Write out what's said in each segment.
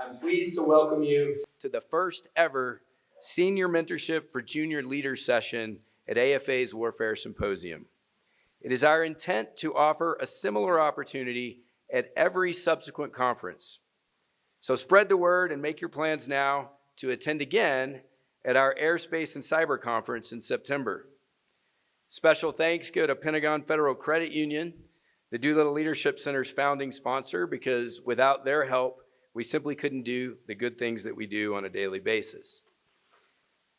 I'm pleased to welcome you to the first ever Senior Mentorship for Junior Leaders session at AFA's Warfare Symposium. It is our intent to offer a similar opportunity at every subsequent conference. So spread the word and make your plans now to attend again at our Airspace and Cyber Conference in September. Special thanks go to Pentagon Federal Credit Union, the Doolittle Leadership Center's founding sponsor, because without their help, we simply couldn't do the good things that we do on a daily basis.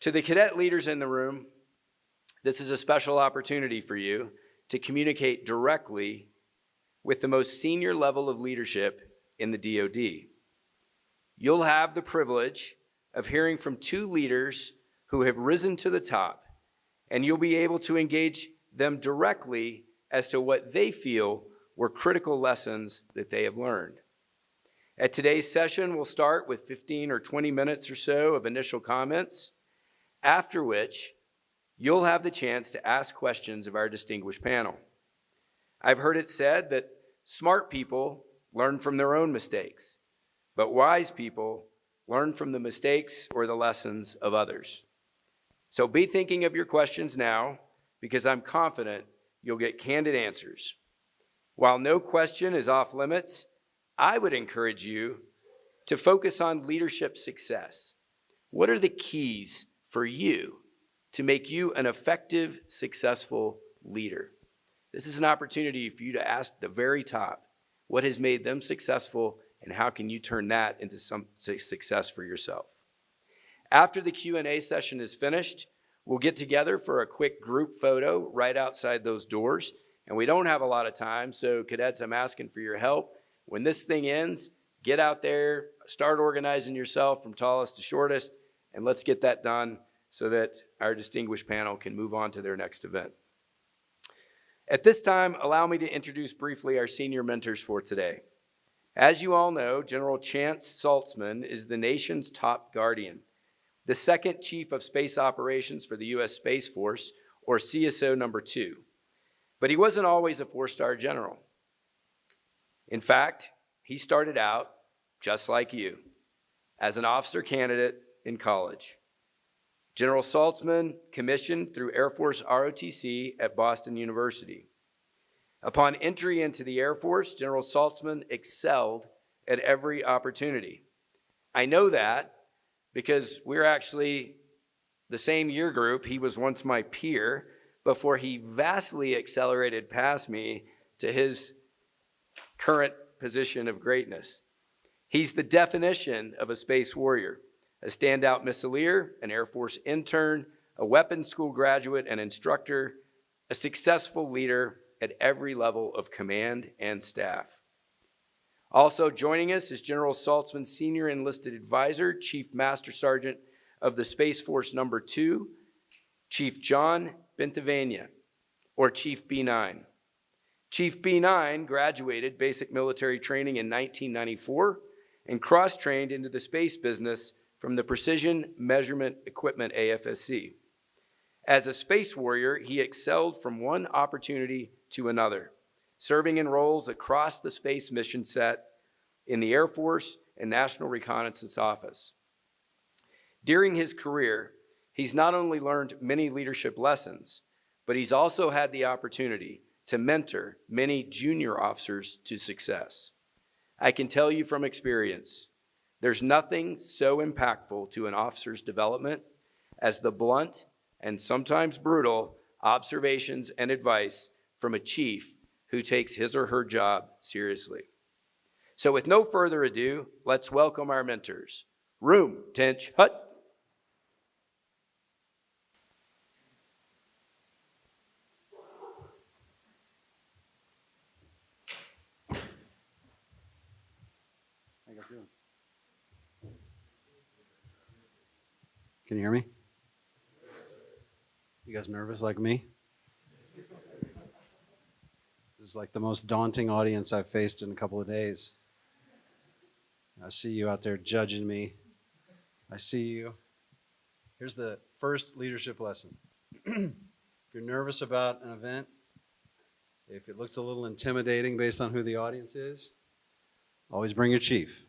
To the cadet leaders in the room, this is a special opportunity for you to communicate directly with the most senior level of leadership in the DoD. You'll have the privilege of hearing from two leaders who have risen to the top, and you'll be able to engage them directly as to what they feel were critical lessons that they have learned. At today's session, we'll start with 15 or 20 minutes or so of initial comments, after which you'll have the chance to ask questions of our distinguished panel. I've heard it said that smart people learn from their own mistakes, but wise people learn from the mistakes or the lessons of others. So be thinking of your questions now, because I'm confident you'll get candid answers. While no question is off limits, I would encourage you to focus on leadership success. What are the keys for you to make you an effective, successful leader? This is an opportunity for you to ask the very top, what has made them successful, and how can you turn that into some success for yourself? After the Q&A session is finished, we'll get together for a quick group photo right outside those doors. And we don't have a lot of time, so cadets, I'm asking for your help. When this thing ends, get out there, start organizing yourself from tallest to shortest, and let's get that done so that our distinguished panel can move on to their next event. At this time, allow me to introduce briefly our senior mentors for today. As you all know, General Chance Saltzman is the nation's top guardian, the second Chief of Space Operations for the U.S. Space Force, or CSO number 2. But he wasn't always a 4-star general. In fact, he started out just like you, as an officer candidate in college. General Saltzman commissioned through Air Force ROTC at Boston University. Upon entry into the Air Force, General Saltzman excelled at every opportunity. I know that because we're actually the same year group. He was once my peer before he vastly accelerated past me to his current position of greatness. He's the definition of a space warrior, a standout missileer, an Air Force intern, a weapons school graduate and instructor, a successful leader at every level of command and staff. Also joining us is General Saltzman's Senior Enlisted Advisor, Chief Master Sergeant of the Space Force number 2, Chief John Bentivegna, or Chief B9. Chief B9 graduated basic military training in 1994 and cross-trained into the space business from the Precision Measurement Equipment AFSC. As a space warrior, he excelled from one opportunity to another, serving in roles across the space mission set in the Air Force and National Reconnaissance Office. During his career, he's not only learned many leadership lessons, but he's also had the opportunity to mentor many junior officers to success. I can tell you from experience, there's nothing so impactful to an officer's development as the blunt and sometimes brutal observations and advice from a chief who takes his or her job seriously. So with no further ado, let's welcome our mentors. Room, Tench, Hut. Can you hear me? You guys nervous like me? This is like the most daunting audience I've faced in a couple of days. I see you out there judging me. I see you. Here's the first leadership lesson. If you're nervous about an event, if it looks a little intimidating based on who the audience is, always bring your chief.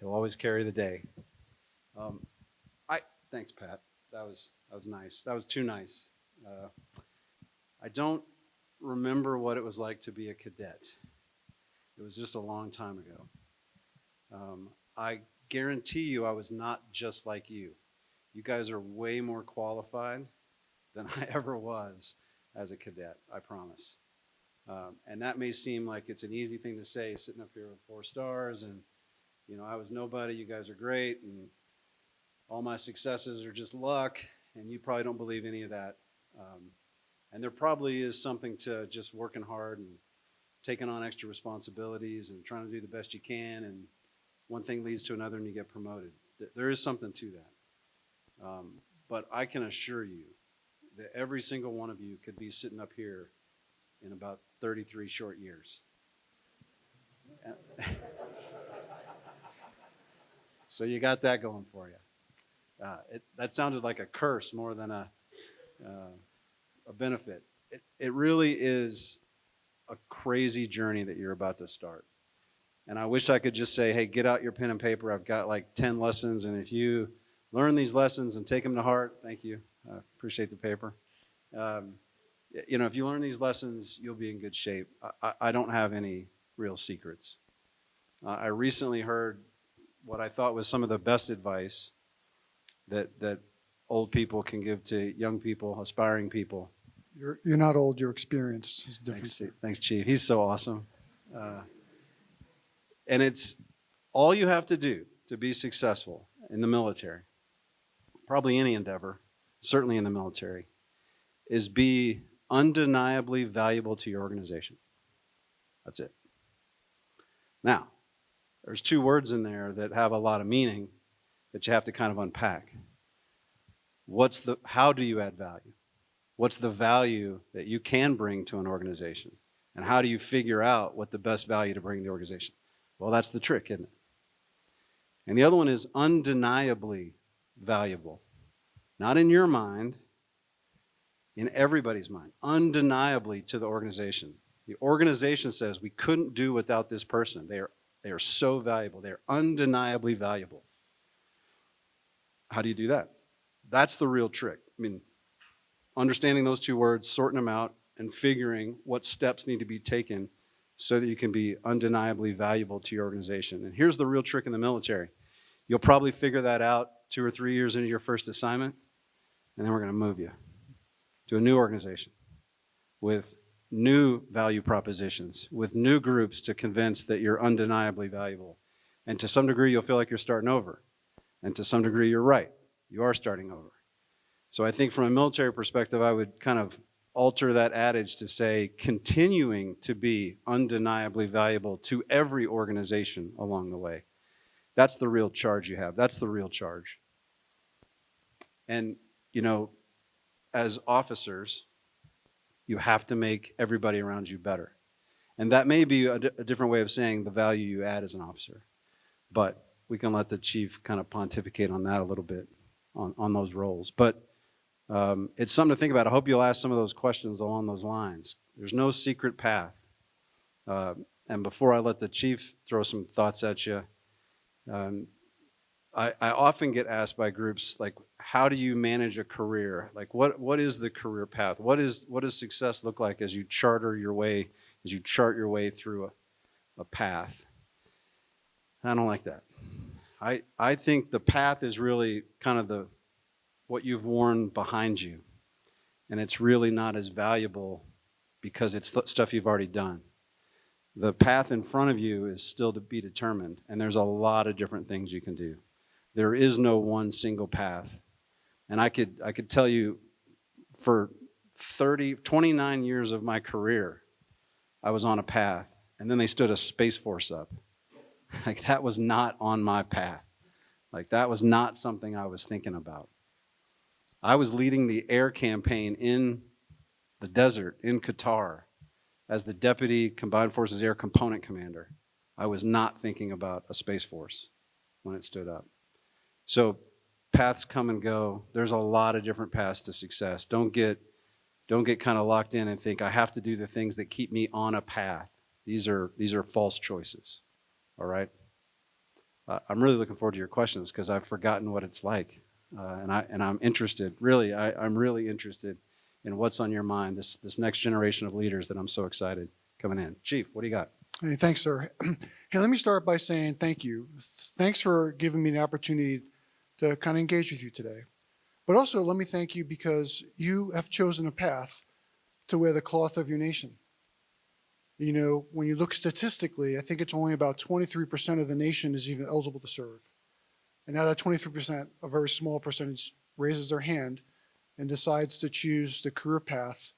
He'll always carry the day. Thanks, Pat. That was nice. That was too nice. I don't remember what it was like to be a cadet. It was just a long time ago. I guarantee you I was not just like you. You guys are way more qualified than I ever was as a cadet, I promise. And that may seem like it's an easy thing to say, sitting up here with 4 stars, and I was nobody, you guys are great, and all my successes are just luck, and you probably don't believe any of that. And there probably is something to just working hard and taking on extra responsibilities and trying to do the best you can, and one thing leads to another and you get promoted. There is something to that. But I can assure you that every single one of you could be sitting up here in about 33 short years. So you got that going for you. That sounded like a curse more than a benefit. It really is a crazy journey that you're about to start. And I wish I could just say, hey, get out your pen and paper. I've got like 10 lessons, and if you learn these lessons and take them to heart, thank you. I appreciate the paper. If you learn these lessons, you'll be in good shape. I don't have any real secrets. I recently heard what I thought was some of the best advice that old people can give to young people, aspiring people. You're not old, you're experienced. It's different. Thanks, Chief. He's so awesome. And it's all you have to do to be successful in the military, probably any endeavor, certainly in the military, is be undeniably valuable to your organization. That's it. Now, there's 2 words in there that have a lot of meaning that you have to kind of unpack. How do you add value? What's the value that you can bring to an organization? And how do you figure out what the best value to bring to the organization? Well, that's the trick, isn't it? And the other one is undeniably valuable. Not in your mind, in everybody's mind. Undeniably to the organization. The organization says we couldn't do without this person. They are so valuable. They are undeniably valuable. How do you do that? That's the real trick. I mean, understanding those 2 words, sorting them out, and figuring what steps need to be taken so that you can be undeniably valuable to your organization. And here's the real trick in the military. You'll probably figure that out 2 or 3 years into your first assignment, and then we're going to move you to a new organization with new value propositions, with new groups to convince that you're undeniably valuable. And to some degree, you'll feel like you're starting over. And to some degree, you're right. You are starting over. So I think from a military perspective, I would kind of alter that adage to say continuing to be undeniably valuable to every organization along the way. That's the real charge you have. That's the real charge. And, as officers, you have to make everybody around you better. And that may be a different way of saying the value you add as an officer. But we can let the chief kind of pontificate on that a little bit, on those roles. But it's something to think about. I hope you'll ask some of those questions along those lines. There's no secret path. And before I let the chief throw some thoughts at you, I often get asked by groups, like, how do you manage a career? Like, what is the career path? What does success look like as you chart your way through a path? I don't like that. I think the path is really kind of what you've worn behind you. And it's really not as valuable because it's stuff you've already done. The path in front of you is still to be determined, and there's a lot of different things you can do. There is no one single path. And I could tell you for 29 years of my career, I was on a path, and then they stood a Space Force up. Like, that was not on my path. Like, that was not something I was thinking about. I was leading the air campaign in the desert in Qatar as the Deputy Combined Forces Air Component Commander. I was not thinking about a Space Force when it stood up. So paths come and go. There's a lot of different paths to success. Don't get kind of locked in and think I have to do the things that keep me on a path. These are false choices. All right? I'm really looking forward to your questions because I've forgotten what it's like. And I'm interested, really, I'm really interested in what's on your mind, this next generation of leaders that I'm so excited coming in. Chief, what do you got? Hey, thanks, sir. Hey, let me start by saying thank you. Thanks for giving me the opportunity to kind of engage with you today. But also, let me thank you because you have chosen a path to wear the cloth of your nation. You know, when you look statistically, I think it's only about 23% of the nation is even eligible to serve. And now that 23%, a very small percentage, raises their hand and decides to choose the career path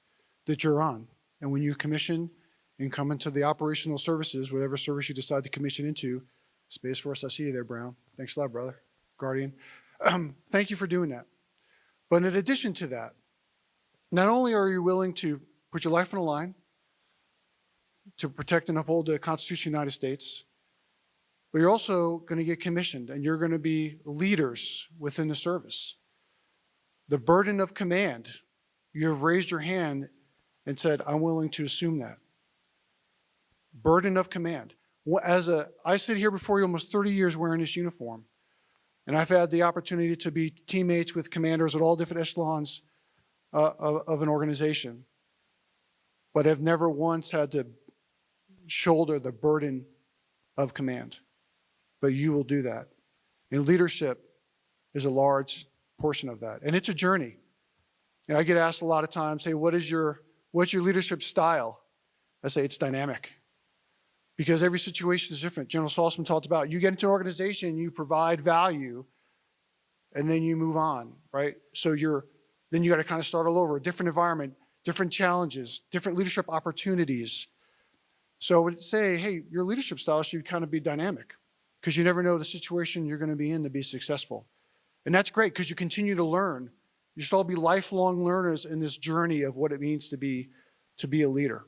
that you're on. And when you commission and come into the operational services, whatever service you decide to commission into, Space Force, I see you there, Brown. Thanks a lot, brother, Guardian. Thank you for doing that. But in addition to that, not only are you willing to put your life on the line to protect and uphold the Constitution of the United States, but you're also going to get commissioned and you're going to be leaders within the service. The burden of command, you have raised your hand and said, I'm willing to assume that. Burden of command. I sit here before you almost 30 years wearing this uniform, and I've had the opportunity to be teammates with commanders at all different echelons of an organization, but I've never once had to shoulder the burden of command. But you will do that. And leadership is a large portion of that. And it's a journey. And I get asked a lot of times, hey, what's your leadership style? I say it's dynamic. Because every situation is different. General Saltzman talked about you get into an organization, you provide value, and then you move on, right? So then you got to kind of start all over, a different environment, different challenges, different leadership opportunities. So I would say, hey, your leadership style should kind of be dynamic because you never know the situation you're going to be in to be successful. And that's great because you continue to learn. You should all be lifelong learners in this journey of what it means to be a leader.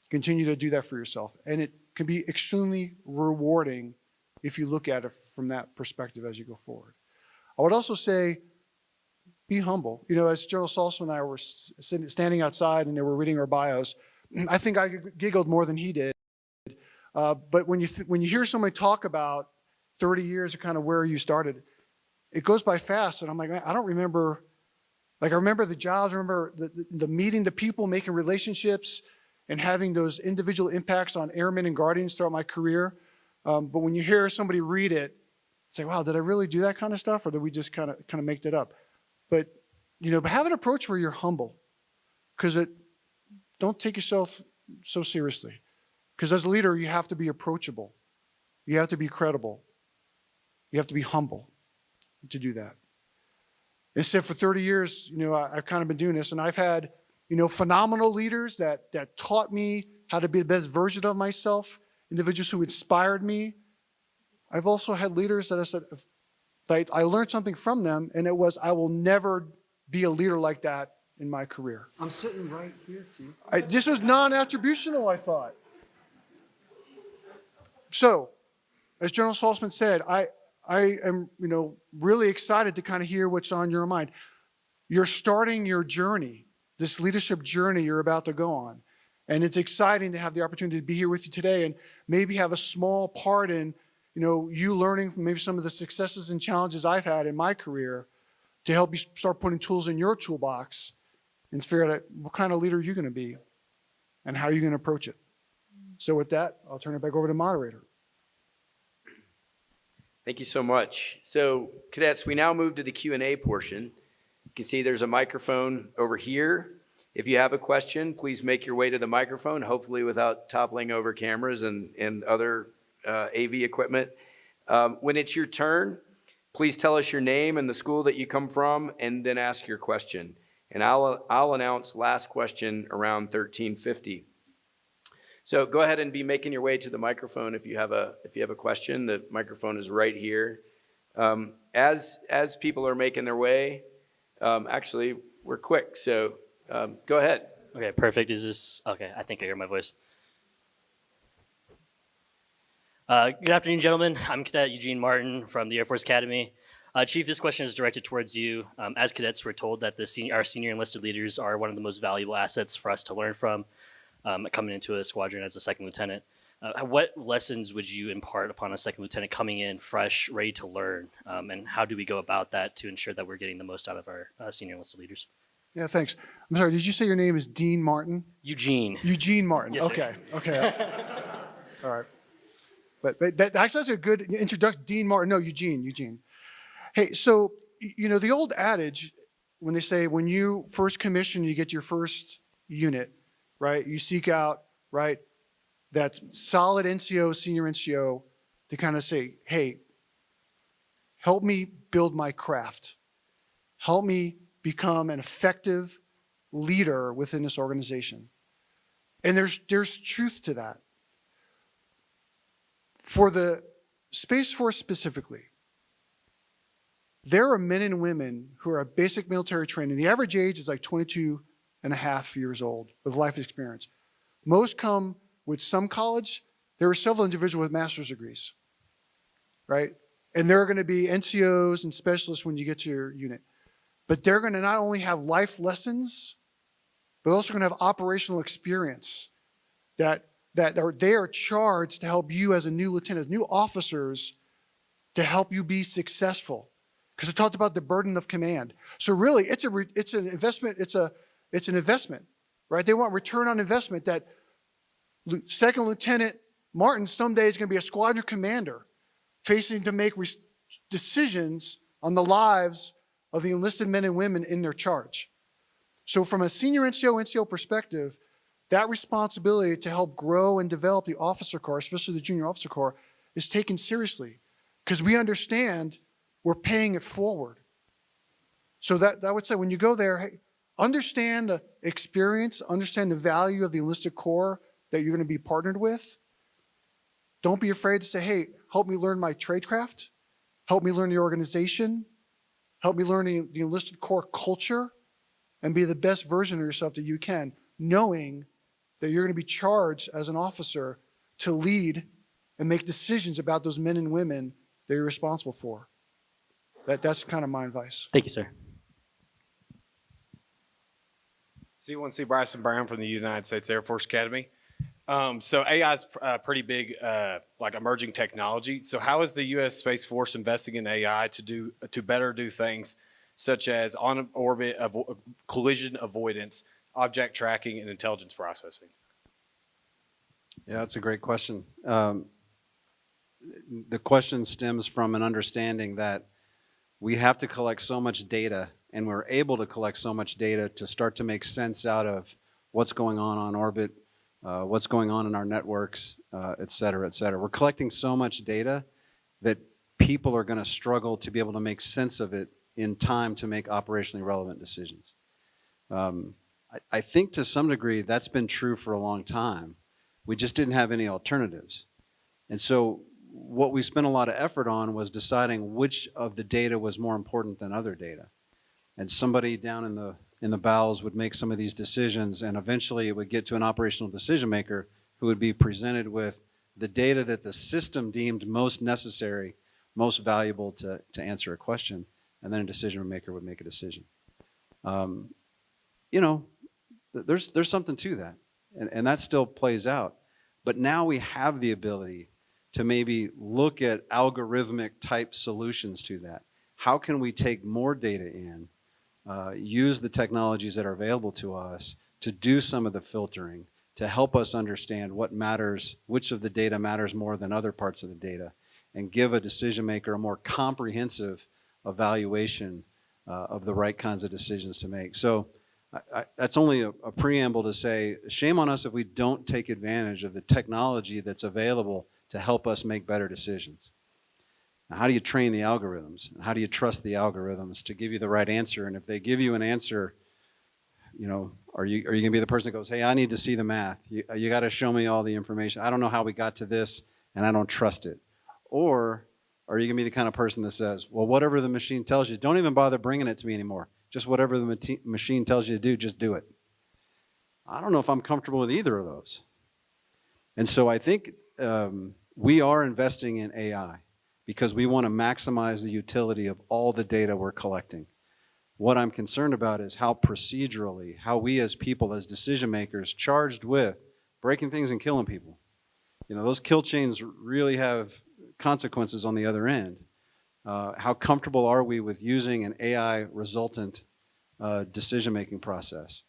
Continue to do that for yourself. And it can be extremely rewarding if you look at it from that perspective as you go forward. I would also say, be humble. You know, as General Saltzman and I were standing outside and they were reading our bios, I think I giggled more than he did. But when you hear somebody talk about 30 years of kind of where you started, it goes by fast. And I'm like, man, I don't remember. Like I remember the jobs, I remember the meeting the people, making relationships, and having those individual impacts on Airmen and Guardians throughout my career. But when you hear somebody read it, say, wow, did I really do that kind of stuff? Or did we just kind of make that up? But, you know, but have an approach where you're humble. Because don't take yourself so seriously. Because as a leader, you have to be approachable. You have to be credible. You have to be humble to do that. Instead, for 30 years, you know, I've kind of been doing this, and I've had, you know, phenomenal leaders that taught me how to be the best version of myself, individuals who inspired me. I've also had leaders that I said, I learned something from them, and it was, I will never be a leader like that in my career. I'm sitting right here, Chief. This was non-attributional, I thought. So, as General Saltzman said, I am, you know, really excited to kind of hear what's on your mind. You're starting your journey, this leadership journey you're about to go on. And it's exciting to have the opportunity to be here with you today and maybe have a small part in, you know, you learning from maybe some of the successes and challenges I've had in my career to help you start putting tools in your toolbox and figure out what kind of leader you're going to be and how you're going to approach it. So with that, I'll turn it back over to the moderator. Thank you so much. So, cadets, we now move to the Q&A portion. You can see there's a microphone over here. If you have a question, please make your way to the microphone, hopefully without toppling over cameras and other AV equipment. When it's your turn, please tell us your name and the school that you come from, and then ask your question. And I'll announce last question around 13:50. So go ahead and be making your way to the microphone if you have a question. The microphone is right here. As people are making their way, actually we're quick, so go ahead. Okay, perfect. Is this okay? I think I hear my voice. Good afternoon, gentlemen. I'm Cadet Eugene Martin from the Air Force Academy. Chief, this question is directed towards you. As cadets, we're told that our senior enlisted leaders are one of the most valuable assets for us to learn from coming into a squadron as a second lieutenant. What lessons would you impart upon a second lieutenant coming in fresh, ready to learn? And how do we go about that to ensure that we're getting the most out of our senior enlisted leaders? Yeah, thanks. I'm sorry, did you say your name is Dean Martin? Eugene. Eugene Martin. Yes, sir. Okay, okay. All right. But that's a good introduction. Dean Martin. No, Eugene. Hey, so, the old adage, when they say when you first commission, you get your first unit, right? You seek out, right, that solid NCO, senior NCO, to kind of say, hey, help me build my craft. Help me become an effective leader within this organization. And there's truth to that. For the Space Force specifically, there are men and women who are at basic military training. The average age is like 22 and a half years old with life experience. Most come with some college. There are several individuals with master's degrees, right? And there are going to be NCOs and specialists when you get to your unit. But they're going to not only have life lessons, but also going to have operational experience that they are charged to help you as a new lieutenant, new officers, to help you be successful. Because we talked about the burden of command. So really, it's an investment. It's an investment, right? They want return on investment. That Second Lieutenant Martin someday is going to be a squadron commander, facing to make decisions on the lives of the enlisted men and women in their charge. So from a senior NCO perspective, that responsibility to help grow and develop the officer corps, especially the junior officer corps, is taken seriously because we understand we're paying it forward. So that I would say when you go there, hey, understand the experience, understand the value of the enlisted corps that you're going to be partnered with. Don't be afraid to say, hey, help me learn my tradecraft, help me learn the organization, help me learn the enlisted corps culture, and be the best version of yourself that you can, knowing that you're going to be charged as an officer to lead and make decisions about those men and women that you're responsible for. That's kind of my advice. Thank you, sir. C1C Bryson Brown from the United States Air Force Academy. So AI is pretty big, like emerging technology. So how is the U.S. Space Force investing in AI to better do things such as on-orbit collision avoidance, object tracking, and intelligence processing? Yeah, that's a great question. The question stems from an understanding that we have to collect so much data, and we're able to collect so much data to start to make sense out of what's going on orbit, what's going on in our networks, et cetera, et cetera. We're collecting so much data that people are going to struggle to be able to make sense of it in time to make operationally relevant decisions. I think to some degree that's been true for a long time. We just didn't have any alternatives. And so what we spent a lot of effort on was deciding which of the data was more important than other data. And somebody down in the bowels would make some of these decisions, and eventually it would get to an operational decision maker who would be presented with the data that the system deemed most necessary, most valuable to answer a question, and then a decision maker would make a decision. There's something to that, and that still plays out. But now we have the ability to maybe look at algorithmic type solutions to that. How can we take more data in, use the technologies that are available to us to do some of the filtering, to help us understand what matters, which of the data matters more than other parts of the data, and give a decision maker a more comprehensive evaluation of the right kinds of decisions to make. So that's only a preamble to say, shame on us if we don't take advantage of the technology that's available to help us make better decisions. Now, how do you train the algorithms? How do you trust the algorithms to give you the right answer? And if they give you an answer, are you going to be the person that goes, hey, I need to see the math. You got to show me all the information. I don't know how we got to this, and I don't trust it. Or are you going to be the kind of person that says, well, whatever the machine tells you, don't even bother bringing it to me anymore. Just whatever the machine tells you to do, just do it. I don't know if I'm comfortable with either of those. And so I think we are investing in AI because we want to maximize the utility of all the data we're collecting. What I'm concerned about is how procedurally, how we as people, as decision makers, charged with breaking things and killing people, Those kill chains really have consequences on the other end. How comfortable are we with using an AI resultant decision-making process?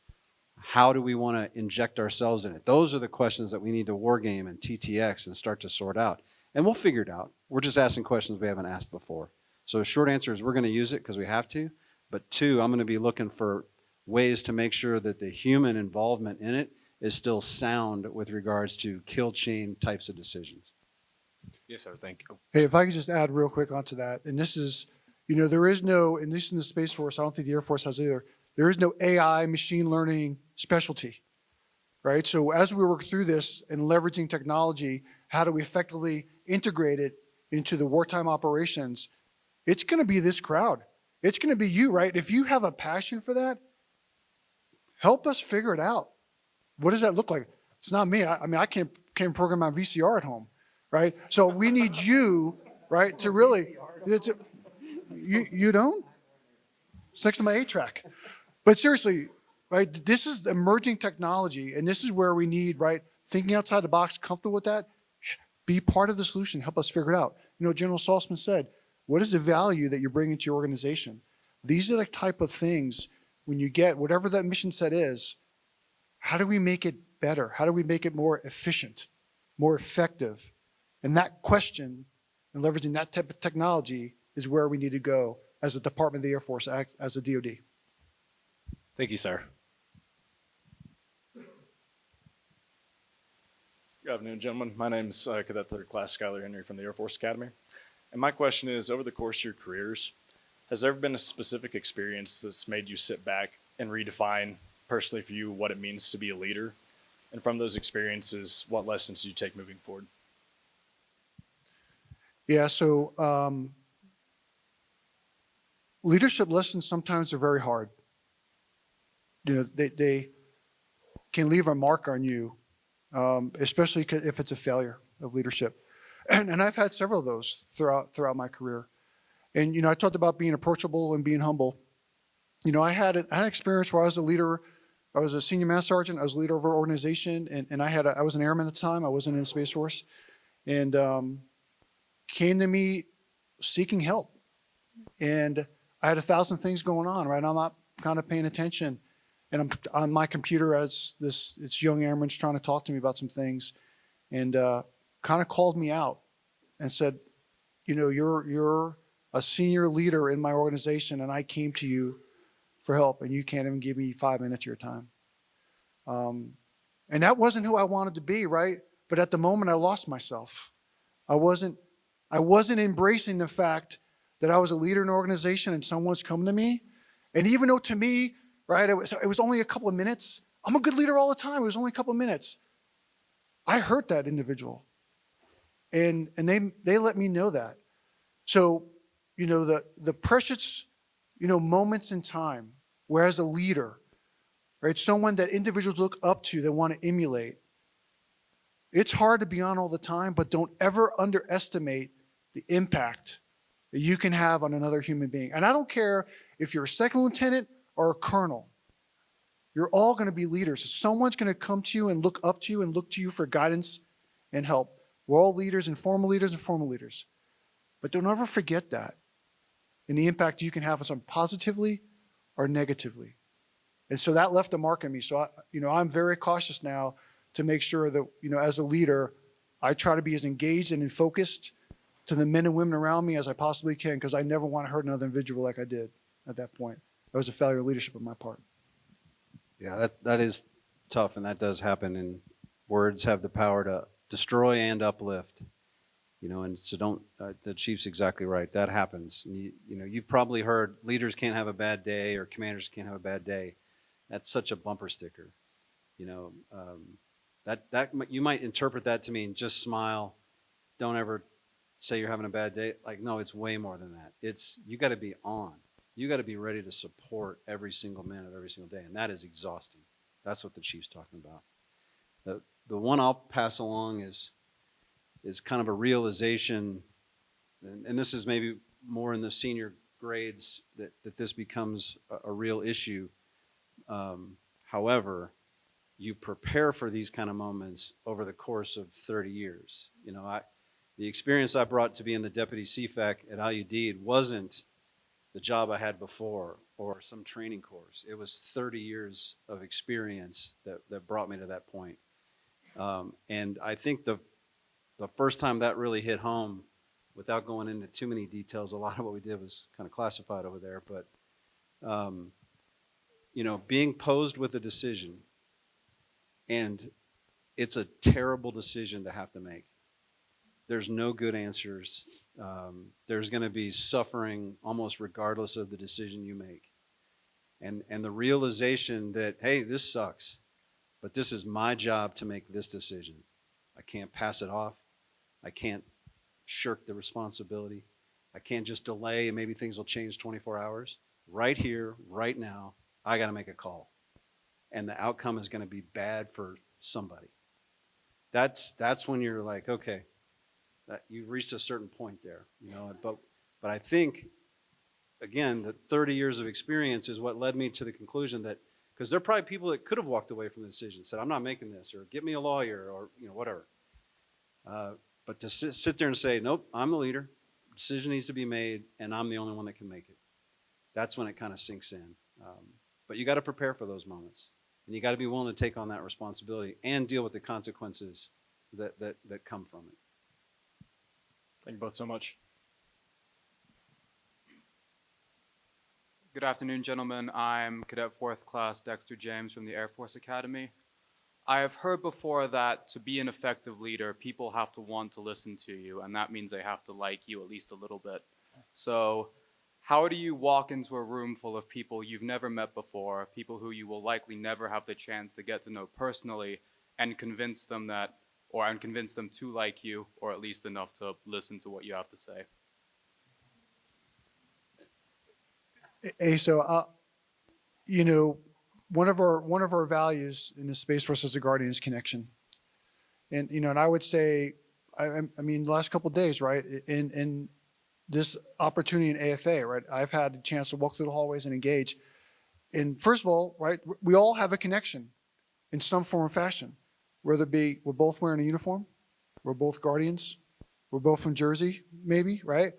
How do we want to inject ourselves in it? Those are the questions that we need to wargame and TTX and start to sort out. And we'll figure it out. We're just asking questions we haven't asked before. So the short answer is we're going to use it because we have to. But two, I'm going to be looking for ways to make sure that the human involvement in it is still sound with regards to kill chain types of decisions. Yes, sir. Thank you. Hey, if I could just add real quick onto that, and this is, there is no, at least in the Space Force, I don't think the Air Force has either, there is no AI machine learning specialty, right? So as we work through this and leveraging technology, how do we effectively integrate it into the wartime operations? It's going to be this crowd. It's going to be you, right? If you have a passion for that, help us figure it out. What does that look like? It's not me. I can't program my VCR at home, right? So we need you, right, to really, you don't? It's next to my 8-track. But seriously, right, this is emerging technology, and this is where we need, right, thinking outside the box, comfortable with that, be part of the solution, help us figure it out. General Saltzman said, what is the value that you're bringing to your organization? These are the type of things, when you get whatever that mission set is, how do we make it better? How do we make it more efficient, more effective? And that question and leveraging that type of technology is where we need to go as a Department of the Air Force, as a DoD. Thank you, sir. Good afternoon, gentlemen. My name's Cadet 3rd Class Skylar Henry from the Air Force Academy. And my question is, over the course of your careers, has there ever been a specific experience that's made you sit back and redefine personally for you what it means to be a leader? And from those experiences, what lessons do you take moving forward? Yeah, so leadership lessons sometimes are very hard. They can leave a mark on you, especially if it's a failure of leadership. And I've had several of those throughout my career. And, I talked about being approachable and being humble. I had an experience where I was a leader. I was a senior master sergeant. I was a leader of our organization. And I was an airman at the time. I wasn't in the Space Force. And came to me seeking help. And I had 1,000 things going on, right? I'm not kind of paying attention. And I'm on my computer as this young airman's trying to talk to me about some things. And kind of called me out and said, you're a senior leader in my organization, and I came to you for help, and you can't even give me 5 minutes of your time. And that wasn't who I wanted to be, right? But at the moment, I lost myself. I wasn't embracing the fact that I was a leader in an organization and someone's coming to me. And even though to me, right, it was only a couple of minutes. I'm a good leader all the time. It was only a couple of minutes. I hurt that individual. And they let me know that. So, the precious, moments in time where as a leader, right, someone that individuals look up to, that want to emulate, it's hard to be on all the time, but don't ever underestimate the impact that you can have on another human being. And I don't care if you're a second lieutenant or a colonel. You're all going to be leaders. Someone's going to come to you and look up to you and look to you for guidance and help. We're all leaders and formal leaders. But don't ever forget that and the impact you can have on someone positively or negatively. And so that left a mark on me. So, I'm very cautious now to make sure that, as a leader, I try to be as engaged and focused to the men and women around me as I possibly can, because I never want to hurt another individual like I did at that point. That was a failure of leadership on my part. Yeah, that is tough, and that does happen, and words have the power to destroy and uplift. And so don't, the chief's exactly right. That happens. And you've probably heard leaders can't have a bad day or commanders can't have a bad day. That's such a bumper sticker. That you might interpret that to mean just smile. Don't ever say you're having a bad day. Like, no, it's way more than that. You got to be on. You got to be ready to support every single minute of every single day. And that is exhausting. That's what the chief's talking about. The one I'll pass along is kind of a realization, and this is maybe more in the senior grades that this becomes a real issue. However, you prepare for these kind of moments over the course of 30 years. You know, the experience I brought to being the deputy CFAC at IUD wasn't the job I had before or some training course. It was 30 years of experience that brought me to that point. And I think the first time that really hit home, without going into too many details, a lot of what we did was kind of classified over there, but you know, being posed with a decision, and it's a terrible decision to have to make. There's no good answers. There's going to be suffering almost regardless of the decision you make. And the realization that, hey, this sucks, but this is my job to make this decision. I can't pass it off. I can't shirk the responsibility. I can't just delay and maybe things will change 24 hours. Right here, right now, I got to make a call. And the outcome is going to be bad for somebody. That's when you're like, okay, that you've reached a certain point there, you know. But I think, again, the 30 years of experience is what led me to the conclusion that, because there are probably people that could have walked away from the decision, said, I'm not making this, or get me a lawyer, or you know, whatever. But to sit there and say, nope, I'm the leader, decision needs to be made, and I'm the only one that can make it. That's when it kind of sinks in. But you got to prepare for those moments, and you got to be willing to take on that responsibility and deal with the consequences that come from it. Thank you both so much. Good afternoon, gentlemen. I'm Cadet 4th Class Dexter James from the Air Force Academy. I have heard before that to be an effective leader, people have to want to listen to you, and that means they have to like you at least a little bit. So how do you walk into a room full of people you've never met before, people who you will likely never have the chance to get to know personally, and convince them to like you, or at least enough to listen to what you have to say? Hey, so, you know, one of our values in the Space Force as a Guardian is connection. And, you know, and I would say, I mean, the last couple of days, right, in this opportunity in AFA, right, I've had a chance to walk through the hallways and engage. And first of all, right, we all have a connection in some form or fashion, whether it be we're both wearing a uniform, we're both Guardians, we're both from Jersey, maybe, right?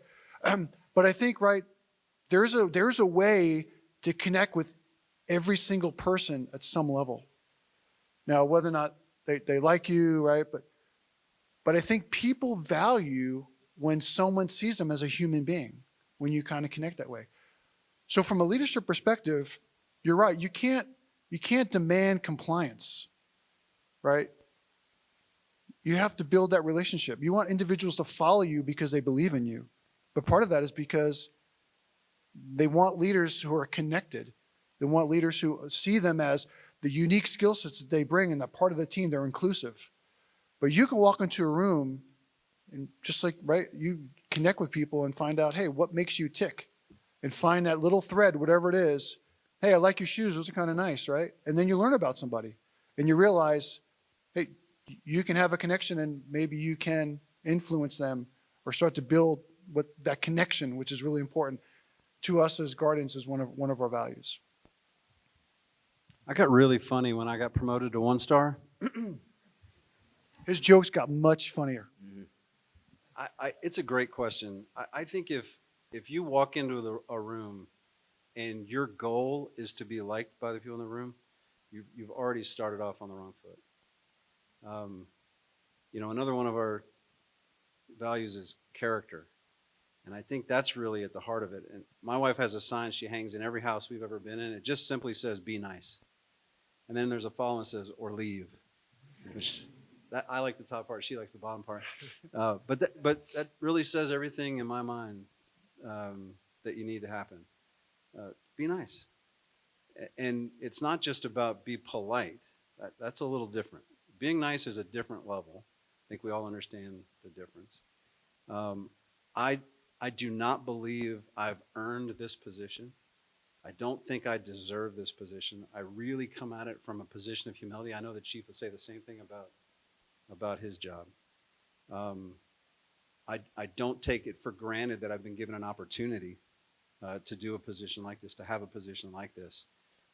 But I think, right, there's a way to connect with every single person at some level. Now, whether or not they like you, right? But I think people value when someone sees them as a human being, when you kind of connect that way. So from a leadership perspective, you're right. You can't demand compliance, right? You have to build that relationship. You want individuals to follow you because they believe in you. But part of that is because they want leaders who are connected. They want leaders who see them as the unique skill sets that they bring and that part of the team, they're inclusive. But you can walk into a room and just like, right, you connect with people and find out, hey, what makes you tick? And find that little thread, whatever it is. Hey, I like your shoes, those are kind of nice, right? And then you learn about somebody and you realize, hey, you can have a connection and maybe you can influence them or start to build what that connection, which is really important to us as Guardians, is one of our values. I got really funny when I got promoted to 1-star. His jokes got much funnier. It's a great question. I think if you walk into a room and your goal is to be liked by the people in the room, you've already started off on the wrong foot. You know, another one of our values is character. And I think that's really at the heart of it. And my wife has a sign she hangs in every house we've ever been in. It just simply says, be nice. And then there's a follow-on that says, or leave. Which I like the top part, she likes the bottom part. But that really says everything in my mind that you need to happen. Be nice. And it's not just about be polite. That's a little different. Being nice is a different level. I think we all understand the difference. I do not believe I've earned this position. I don't think I deserve this position. I really come at it from a position of humility. I know the chief would say the same thing about his job. I don't take it for granted that I've been given an opportunity to do a position like this, to have a position like this.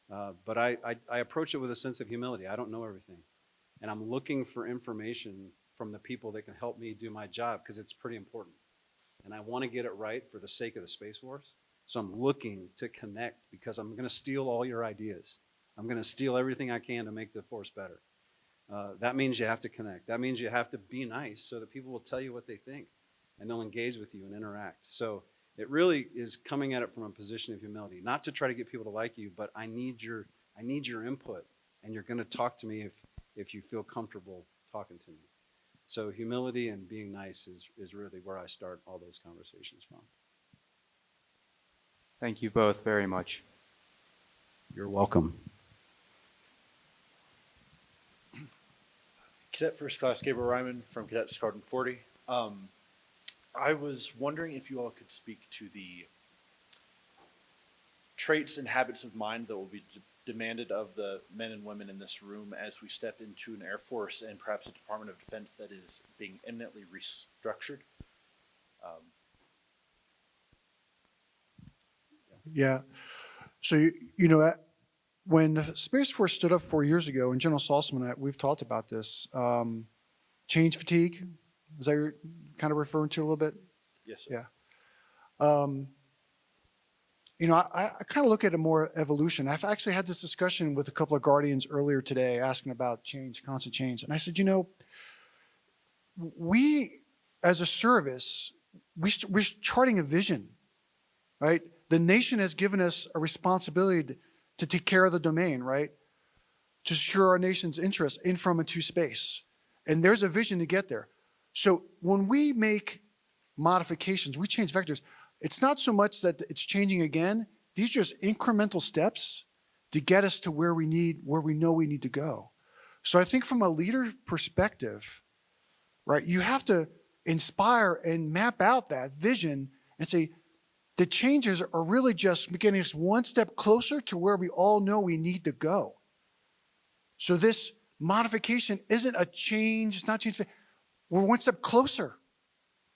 But I approach it with a sense of humility. I don't know everything. And I'm looking for information from the people that can help me do my job because it's pretty important. And I want to get it right for the sake of the Space Force. So I'm looking to connect because I'm going to steal all your ideas. I'm going to steal everything I can to make the force better. That means you have to connect. That means you have to be nice so that people will tell you what they think and they'll engage with you and interact. So it really is coming at it from a position of humility, not to try to get people to like you, but I need your input, and you're going to talk to me if you feel comfortable talking to me. So humility and being nice is really where I start all those conversations from. Thank you both very much. You're welcome. Cadet First Class Gabriel Ryman from Cadet Squadron 40. I was wondering if you all could speak to the traits and habits of mind that will be demanded of the men and women in this room as we step into an Air Force and perhaps a Department of Defense that is being imminently restructured. Yeah. So, you know, when the Space Force stood up 4 years ago, and General Saltzman and I, we've talked about this, change fatigue, is that you're kind of referring to a little bit? Yes, sir. Yeah. You know, I kind of look at it more evolution. I've actually had this discussion with a couple of Guardians earlier today asking about change, constant change. And I said, you know, we as a service, we're charting a vision, right? The nation has given us a responsibility to take care of the domain, right? To secure our nation's interests in, from, and to space. And there's a vision to get there. So when we make modifications, we change vectors, it's not so much that it's changing again. These are just incremental steps to get us to where we know we need to go. So I think from a leader perspective, right, you have to inspire and map out that vision and say, the changes are really just getting us one step closer to where we all know we need to go. So this modification isn't a change, it's not change. We're one step closer.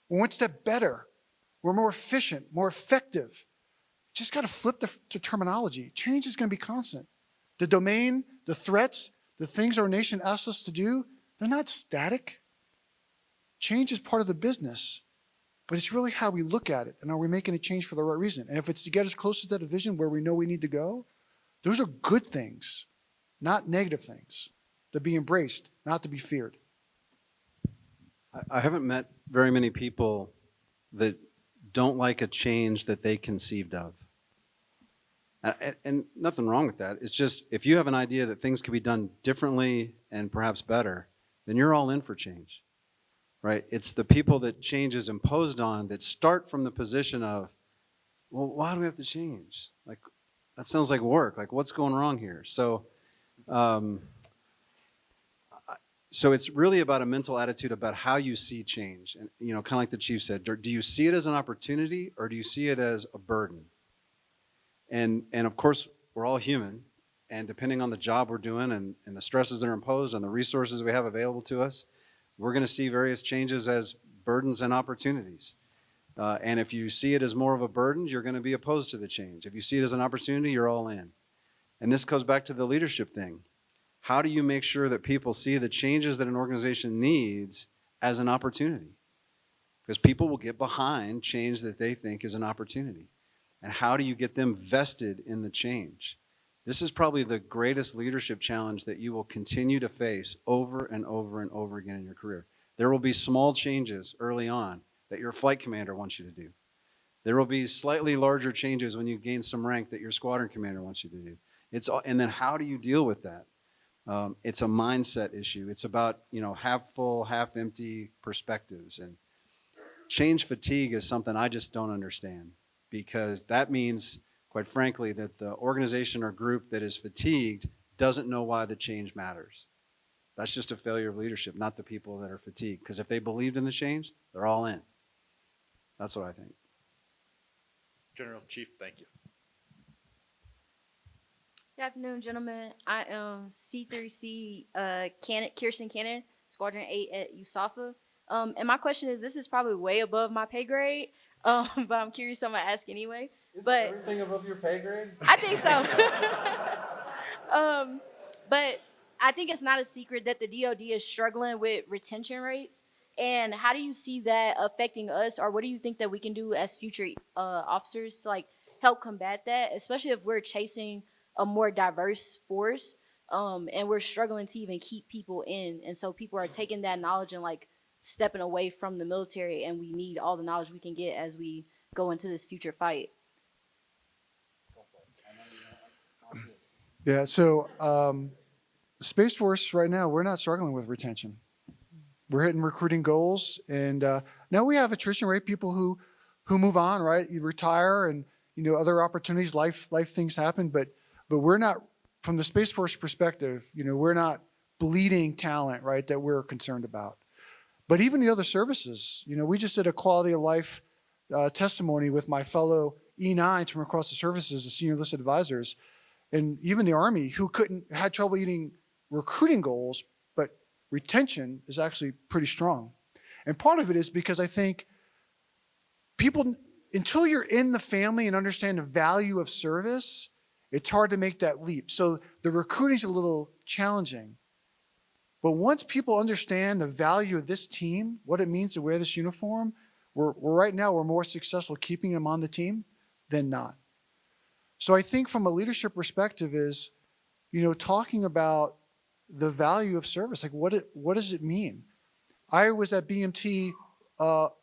We're one step better. We're more efficient, more effective. Just got to flip the terminology. Change is going to be constant. The domain, the threats, the things our nation asks us to do, they're not static. Change is part of the business, but it's really how we look at it. And are we making a change for the right reason? And if it's to get us closer to the vision where we know we need to go, those are good things, not negative things, to be embraced, not to be feared. I haven't met very many people that don't like a change that they conceived of. And nothing wrong with that. It's just if you have an idea that things could be done differently and perhaps better, then you're all in for change, right? It's the people that change is imposed on that start from the position of, well, why do we have to change? Like, that sounds like work. Like, what's going wrong here? So it's really about a mental attitude about how you see change. And, you know, kind of like the chief said, do you see it as an opportunity or do you see it as a burden? And of course, we're all human. And depending on the job we're doing and the stresses that are imposed and the resources we have available to us, we're going to see various changes as burdens and opportunities. And if you see it as more of a burden, you're going to be opposed to the change. If you see it as an opportunity, you're all in. And this goes back to the leadership thing. How do you make sure that people see the changes that an organization needs as an opportunity? Because people will get behind change that they think is an opportunity. And how do you get them vested in the change? This is probably the greatest leadership challenge that you will continue to face over and over and over again in your career. There will be small changes early on that your flight commander wants you to do. There will be slightly larger changes when you gain some rank that your squadron commander wants you to do. And then how do you deal with that? It's a mindset issue. It's about, you know, half full, half empty perspectives. And change fatigue is something I just don't understand, because that means, quite frankly, that the organization or group that is fatigued doesn't know why the change matters. That's just a failure of leadership, not the people that are fatigued. Because if they believed in the change, they're all in. That's what I think. General Chief, thank you. Good afternoon, gentlemen. I am C3C Kirsten Cannon, Squadron 8 at USSF. And my question is, this is probably way above my pay grade, but I'm curious, so I'm going to ask anyway. Is but everything above your pay grade? I think so. But I think it's not a secret that the DoD is struggling with retention rates. And how do you see that affecting us, or what do you think that we can do as future officers to like help combat that, especially if we're chasing a more diverse force, and we're struggling to even keep people in, and so people are taking that knowledge and like stepping away from the military, and we need all the knowledge we can get as we go into this future fight. Yeah, so Space Force right now, we're not struggling with retention. We're hitting recruiting goals, and now we have attrition rate, people who move on, right? You retire, and other opportunities, life things happen, but we're not, from the Space Force perspective, we're not bleeding talent, right? That we're concerned about. But even the other services, we just did a quality of life testimony with my fellow E9s from across the services, the senior enlisted advisors, and even the Army, who had trouble meeting recruiting goals, but retention is actually pretty strong. And part of it is because I think people, until you're in the family and understand the value of service, it's hard to make that leap. So the recruiting's a little challenging. But once people understand the value of this team, what it means to wear this uniform, we're right now, we're more successful keeping them on the team than not. So I think from a leadership perspective is, talking about the value of service. Like what does it mean? I was at BMT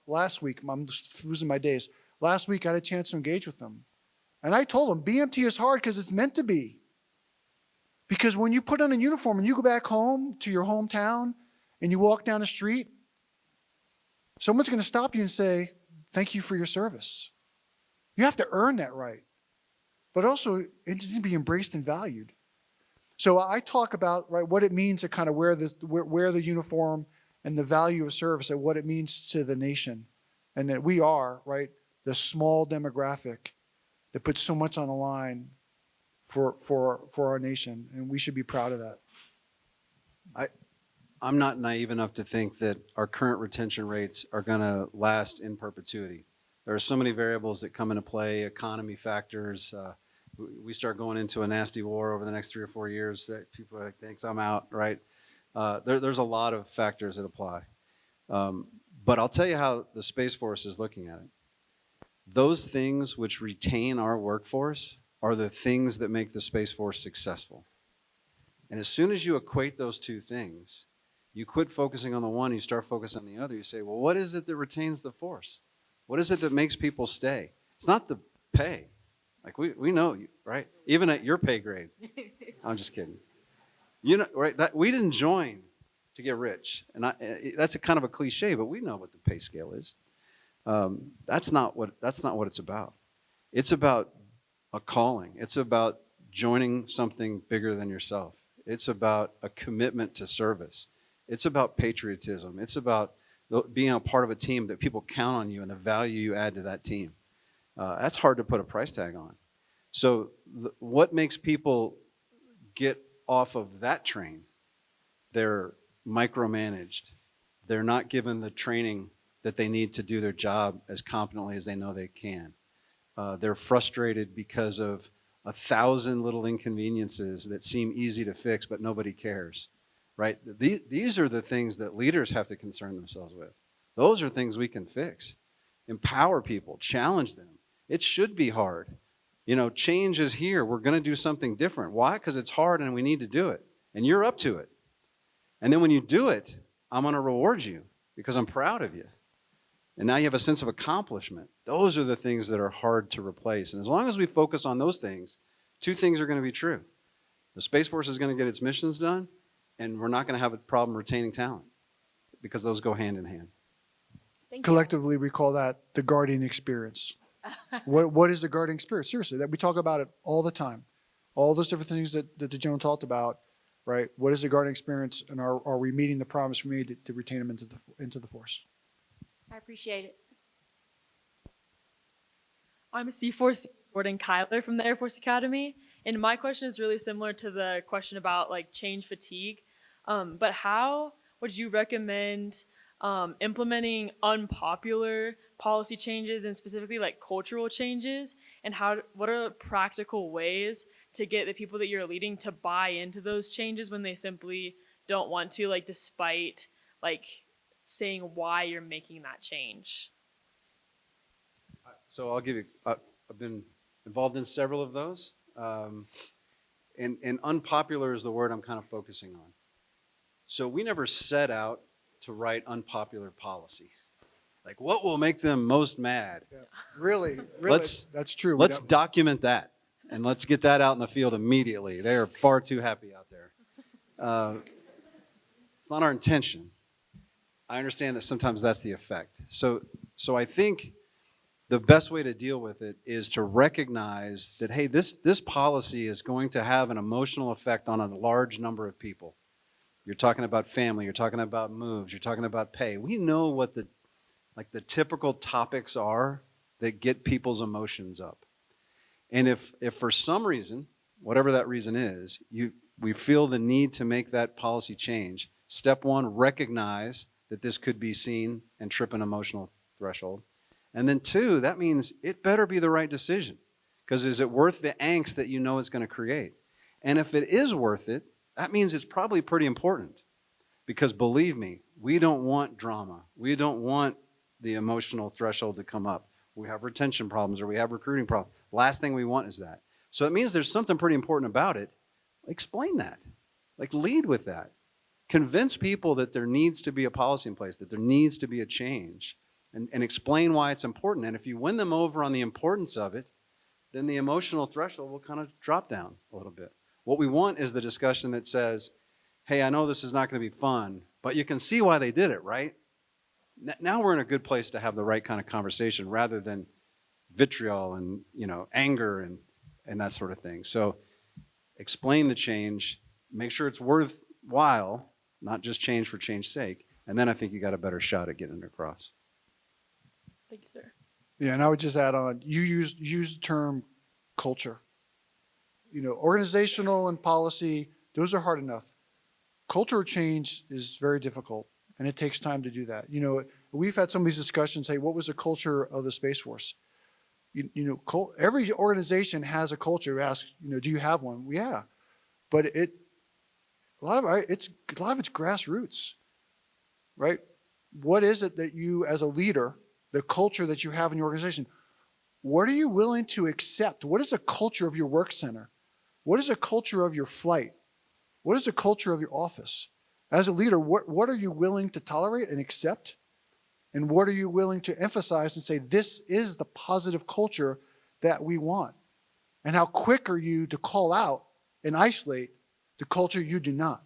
last week. I'm just losing my days. Last week I had a chance to engage with them. And I told them, BMT is hard because it's meant to be. Because when you put on a uniform and you go back home to your hometown and you walk down the street, someone's going to stop you and say, thank you for your service. You have to earn that right. But also, it needs to be embraced and valued. So I talk about, right, what it means to kind of wear the uniform and the value of service and what it means to the nation. And that we are, right, the small demographic that puts so much on the line for our nation, and we should be proud of that. I'm not naive enough to think that our current retention rates are going to last in perpetuity. There are so many variables that come into play, economy factors. We start going into a nasty war over the next 3 or 4 years that people are like, thanks, I'm out, right? There's a lot of factors that apply. But I'll tell you how the Space Force is looking at it. Those things which retain our workforce are the things that make the Space Force successful. And as soon as you equate those two things, you quit focusing on the one, you start focusing on the other. You say, well, what is it that retains the force? What is it that makes people stay? It's not the pay. Like we know, right? Even at your pay grade. I'm just kidding. Right? That we didn't join to get rich, and that's a kind of a cliche, but we know what the pay scale is. That's not what it's about. It's about a calling. It's about joining something bigger than yourself. It's about a commitment to service. It's about patriotism. It's about being a part of a team that people count on you and the value you add to that team. That's hard to put a price tag on. So what makes people get off of that train? They're micromanaged. They're not given the training that they need to do their job as competently as they know they can. They're frustrated because of 1,000 little inconveniences that seem easy to fix, but nobody cares, right? These are the things that leaders have to concern themselves with. Those are things we can fix. Empower people, challenge them. It should be hard. Change is here. We're going to do something different. Why? Because it's hard and we need to do it. And you're up to it. And then when you do it, I'm going to reward you because I'm proud of you. And now you have a sense of accomplishment. Those are the things that are hard to replace. And as long as we focus on those things, two things are going to be true. The Space Force is going to get its missions done, and we're not going to have a problem retaining talent because those go hand in hand. Thank you. Collectively, we call that the Guardian experience. What is the Guardian experience? Seriously, that we talk about it all the time. All those different things that the gentleman talked about, right? What is the Guardian experience, and are we meeting the promise we made to retain them into the force? I appreciate it. I'm a C4 Gordon Kyler from the Air Force Academy, and my question is really similar to the question about like change fatigue. But how would you recommend implementing unpopular policy changes and specifically like cultural changes, and what are practical ways to get the people that you're leading to buy into those changes when they simply don't want to, like despite like saying why you're making that change? So I'll give you, I've been involved in several of those. And unpopular is the word I'm kind of focusing on. So we never set out to write unpopular policy. Like, what will make them most mad? Yeah. Really, Let's- that's true. We Let's don't- document that, and let's get that out in the field immediately. They are far too happy out there. It's not our intention. I understand that sometimes that's the effect. So I think the best way to deal with it is to recognize that, hey, this policy is going to have an emotional effect on a large number of people. You're talking about family, you're talking about moves, you're talking about pay. We know what the typical topics are that get people's emotions up. And if for some reason, whatever that reason is, we feel the need to make that policy change, step one, recognize that this could be seen and trip an emotional threshold. And then two, that means it better be the right decision, because is it worth the angst that you know it's going to create? And if it is worth it, that means it's probably pretty important, because believe me, we don't want drama. We don't want the emotional threshold to come up. We have retention problems or we have recruiting problems. Last thing we want is that. So it means there's something pretty important about it. Explain that. Like, lead with that. Convince people that there needs to be a policy in place, that there needs to be a change, and explain why it's important. And if you win them over on the importance of it, then the emotional threshold will kind of drop down a little bit. What we want is the discussion that says, hey, I know this is not going to be fun, but you can see why they did it, right? Now we're in a good place to have the right kind of conversation rather than vitriol and anger and that sort of thing. So explain the change, make sure it's worthwhile, not just change for change's sake, and then I think you got a better shot at getting it across. Thank you, sir. Yeah, and I would just add on, you use the term culture. Organizational and policy, those are hard enough. Cultural change is very difficult, and it takes time to do that. We've had some of these discussions, hey, what was the culture of the Space Force? Every organization has a culture. We ask, do you have one? Well, yeah, but a lot of it's grassroots, right? What is it that you, as a leader, the culture that you have in your organization, what are you willing to accept? What is the culture of your work center? What is the culture of your flight? What is the culture of your office? As a leader, what are you willing to tolerate and accept? And what are you willing to emphasize and say, this is the positive culture that we want? And how quick are you to call out and isolate the culture you do not?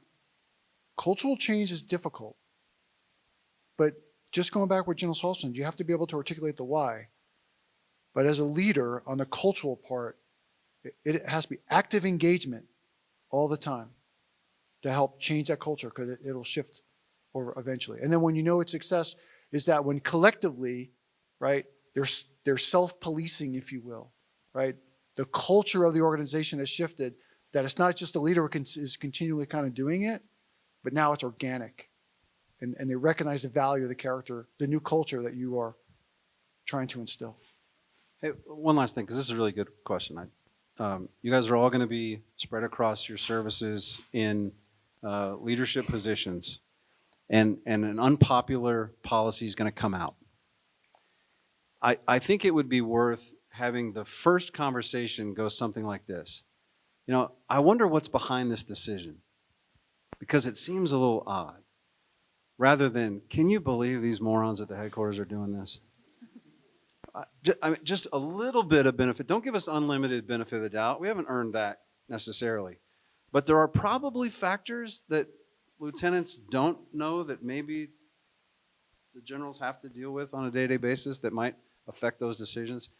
Cultural change is difficult. But just going back with General Saltzman, you have to be able to articulate the why. But as a leader on the cultural part, it has to be active engagement all the time to help change that culture, because it'll shift over eventually. And then when you know it's success is that when collectively, right, they're self-policing, if you will, right? The culture of the organization has shifted, that it's not just the leader who is continually kind of doing it, but now it's organic. And they recognize the value of the character, the new culture that you are trying to instill. Hey, one last thing, because this is a really good question. You guys are all going to be spread across your services in leadership positions, and an unpopular policy is going to come out. I think it would be worth having the first conversation go something like this. I wonder what's behind this decision, because it seems a little odd. Rather than, can you believe these morons at the headquarters are doing this? Just a little bit of benefit. Don't give us unlimited benefit of the doubt. We haven't earned that necessarily. But there are probably factors that lieutenants don't know that maybe the generals have to deal with on a day-to-day basis that might affect those decisions.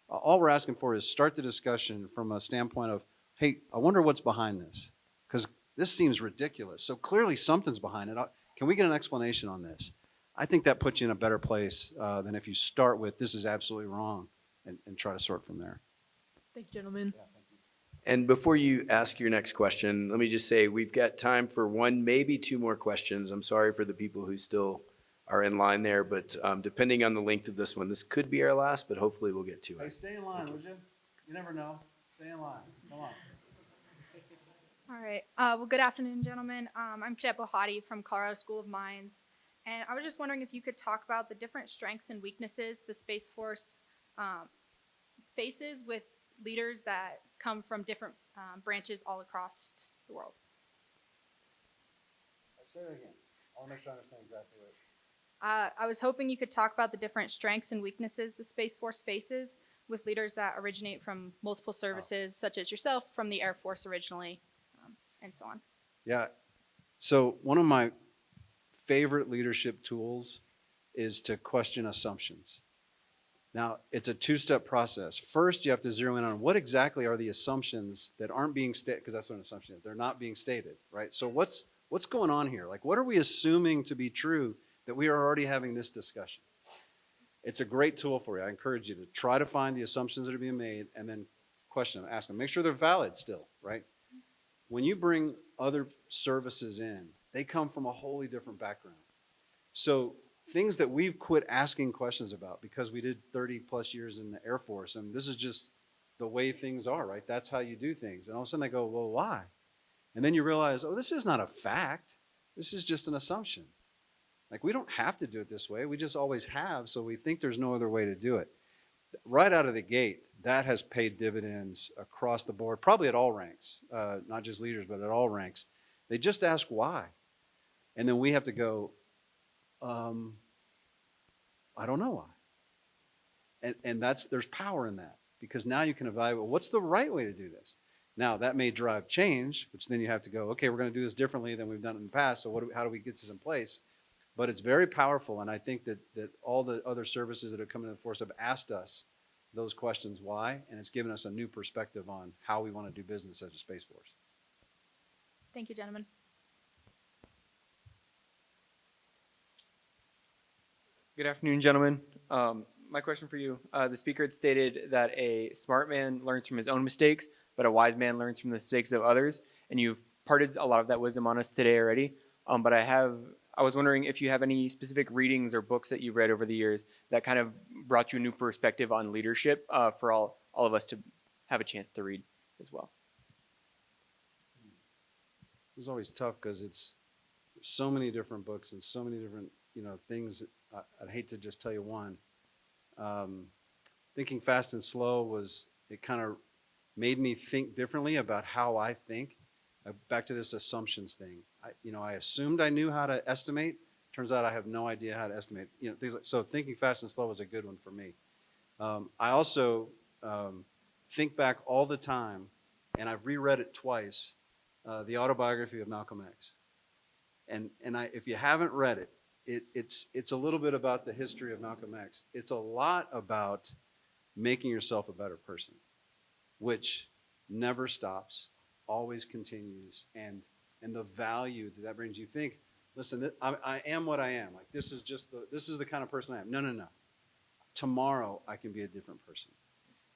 All we're asking for is start the discussion from a standpoint of, hey, I wonder what's behind this, because this seems ridiculous. So clearly something's behind it. Can we get an explanation on this? I think that puts you in a better place than if you start with, this is absolutely wrong, and try to sort from there. Thank you, gentlemen. And before you ask your next question, let me just say we've got time for one, maybe two more questions. I'm sorry for the people who still are in line there, but depending on the length of this one, this could be our last, but hopefully we'll get to Hey, it. stay in line, would you? You never know. Stay in line. Come on. All right. Well, good afternoon, gentlemen. I'm Cadet Bohati from Colorado School of Mines. And I was just wondering if you could talk about the different strengths and weaknesses the Space Force faces with leaders that come from different branches all across the world. Say it again. I want to make sure I understand exactly what. I was hoping you could talk about the different strengths and weaknesses the Space Force faces with leaders that originate from multiple services, such as yourself from the Air Force originally, and so on. Yeah. So one of my favorite leadership tools is to question assumptions. Now, it's a two-step process. First, you have to zero in on what exactly are the assumptions that aren't being stated, because that's what an assumption is. They're not being stated, right? So what's going on here? Like, what are we assuming to be true that we are already having this discussion? It's a great tool for you. I encourage you to try to find the assumptions that are being made and then question them, ask them. Make sure they're valid still, right? When you bring other services in, they come from a wholly different background. So things that we've quit asking questions about because we did 30 plus years in the Air Force, and this is just the way things are, right? That's how you do things. And all of a sudden they go, well, why? And then you realize, oh, this is not a fact. This is just an assumption. Like, we don't have to do it this way. We just always have, so we think there's no other way to do it. Right out of the gate, that has paid dividends across the board, probably at all ranks, not just leaders, but at all ranks. They just ask why. And then we have to go, I don't know why. And there's power in that, because now you can evaluate, what's the right way to do this? Now, that may drive change, which then you have to go, okay, we're going to do this differently than we've done in the past, so how do we get this in place? But it's very powerful, and I think that all the other services that have come into the force have asked us those questions why, and it's given us a new perspective on how we want to do business as a Space Force. Thank you, gentlemen. Good afternoon, gentlemen. My question for you, the speaker had stated that a smart man learns from his own mistakes, but a wise man learns from the mistakes of others, and you've parted a lot of that wisdom on us today already. But I was wondering if you have any specific readings or books that you've read over the years that kind of brought you a new perspective on leadership for all of us to have a chance to read as well. It's always tough because it's so many different books and so many different things. I'd hate to just tell you one. Thinking Fast and Slow it kind of made me think differently about how I think. Back to this assumptions thing. I assumed I knew how to estimate. Turns out I have no idea how to estimate. Things like, so Thinking Fast and Slow was a good one for me. I also think back all the time, and I've reread it twice, the autobiography of Malcolm X. And if you haven't read it, it's a little bit about the history of Malcolm X. It's a lot about making yourself a better person, which never stops, always continues, and the value that brings. You think, listen, I am what I am. Like, this is the kind of person I am. No. Tomorrow I can be a different person.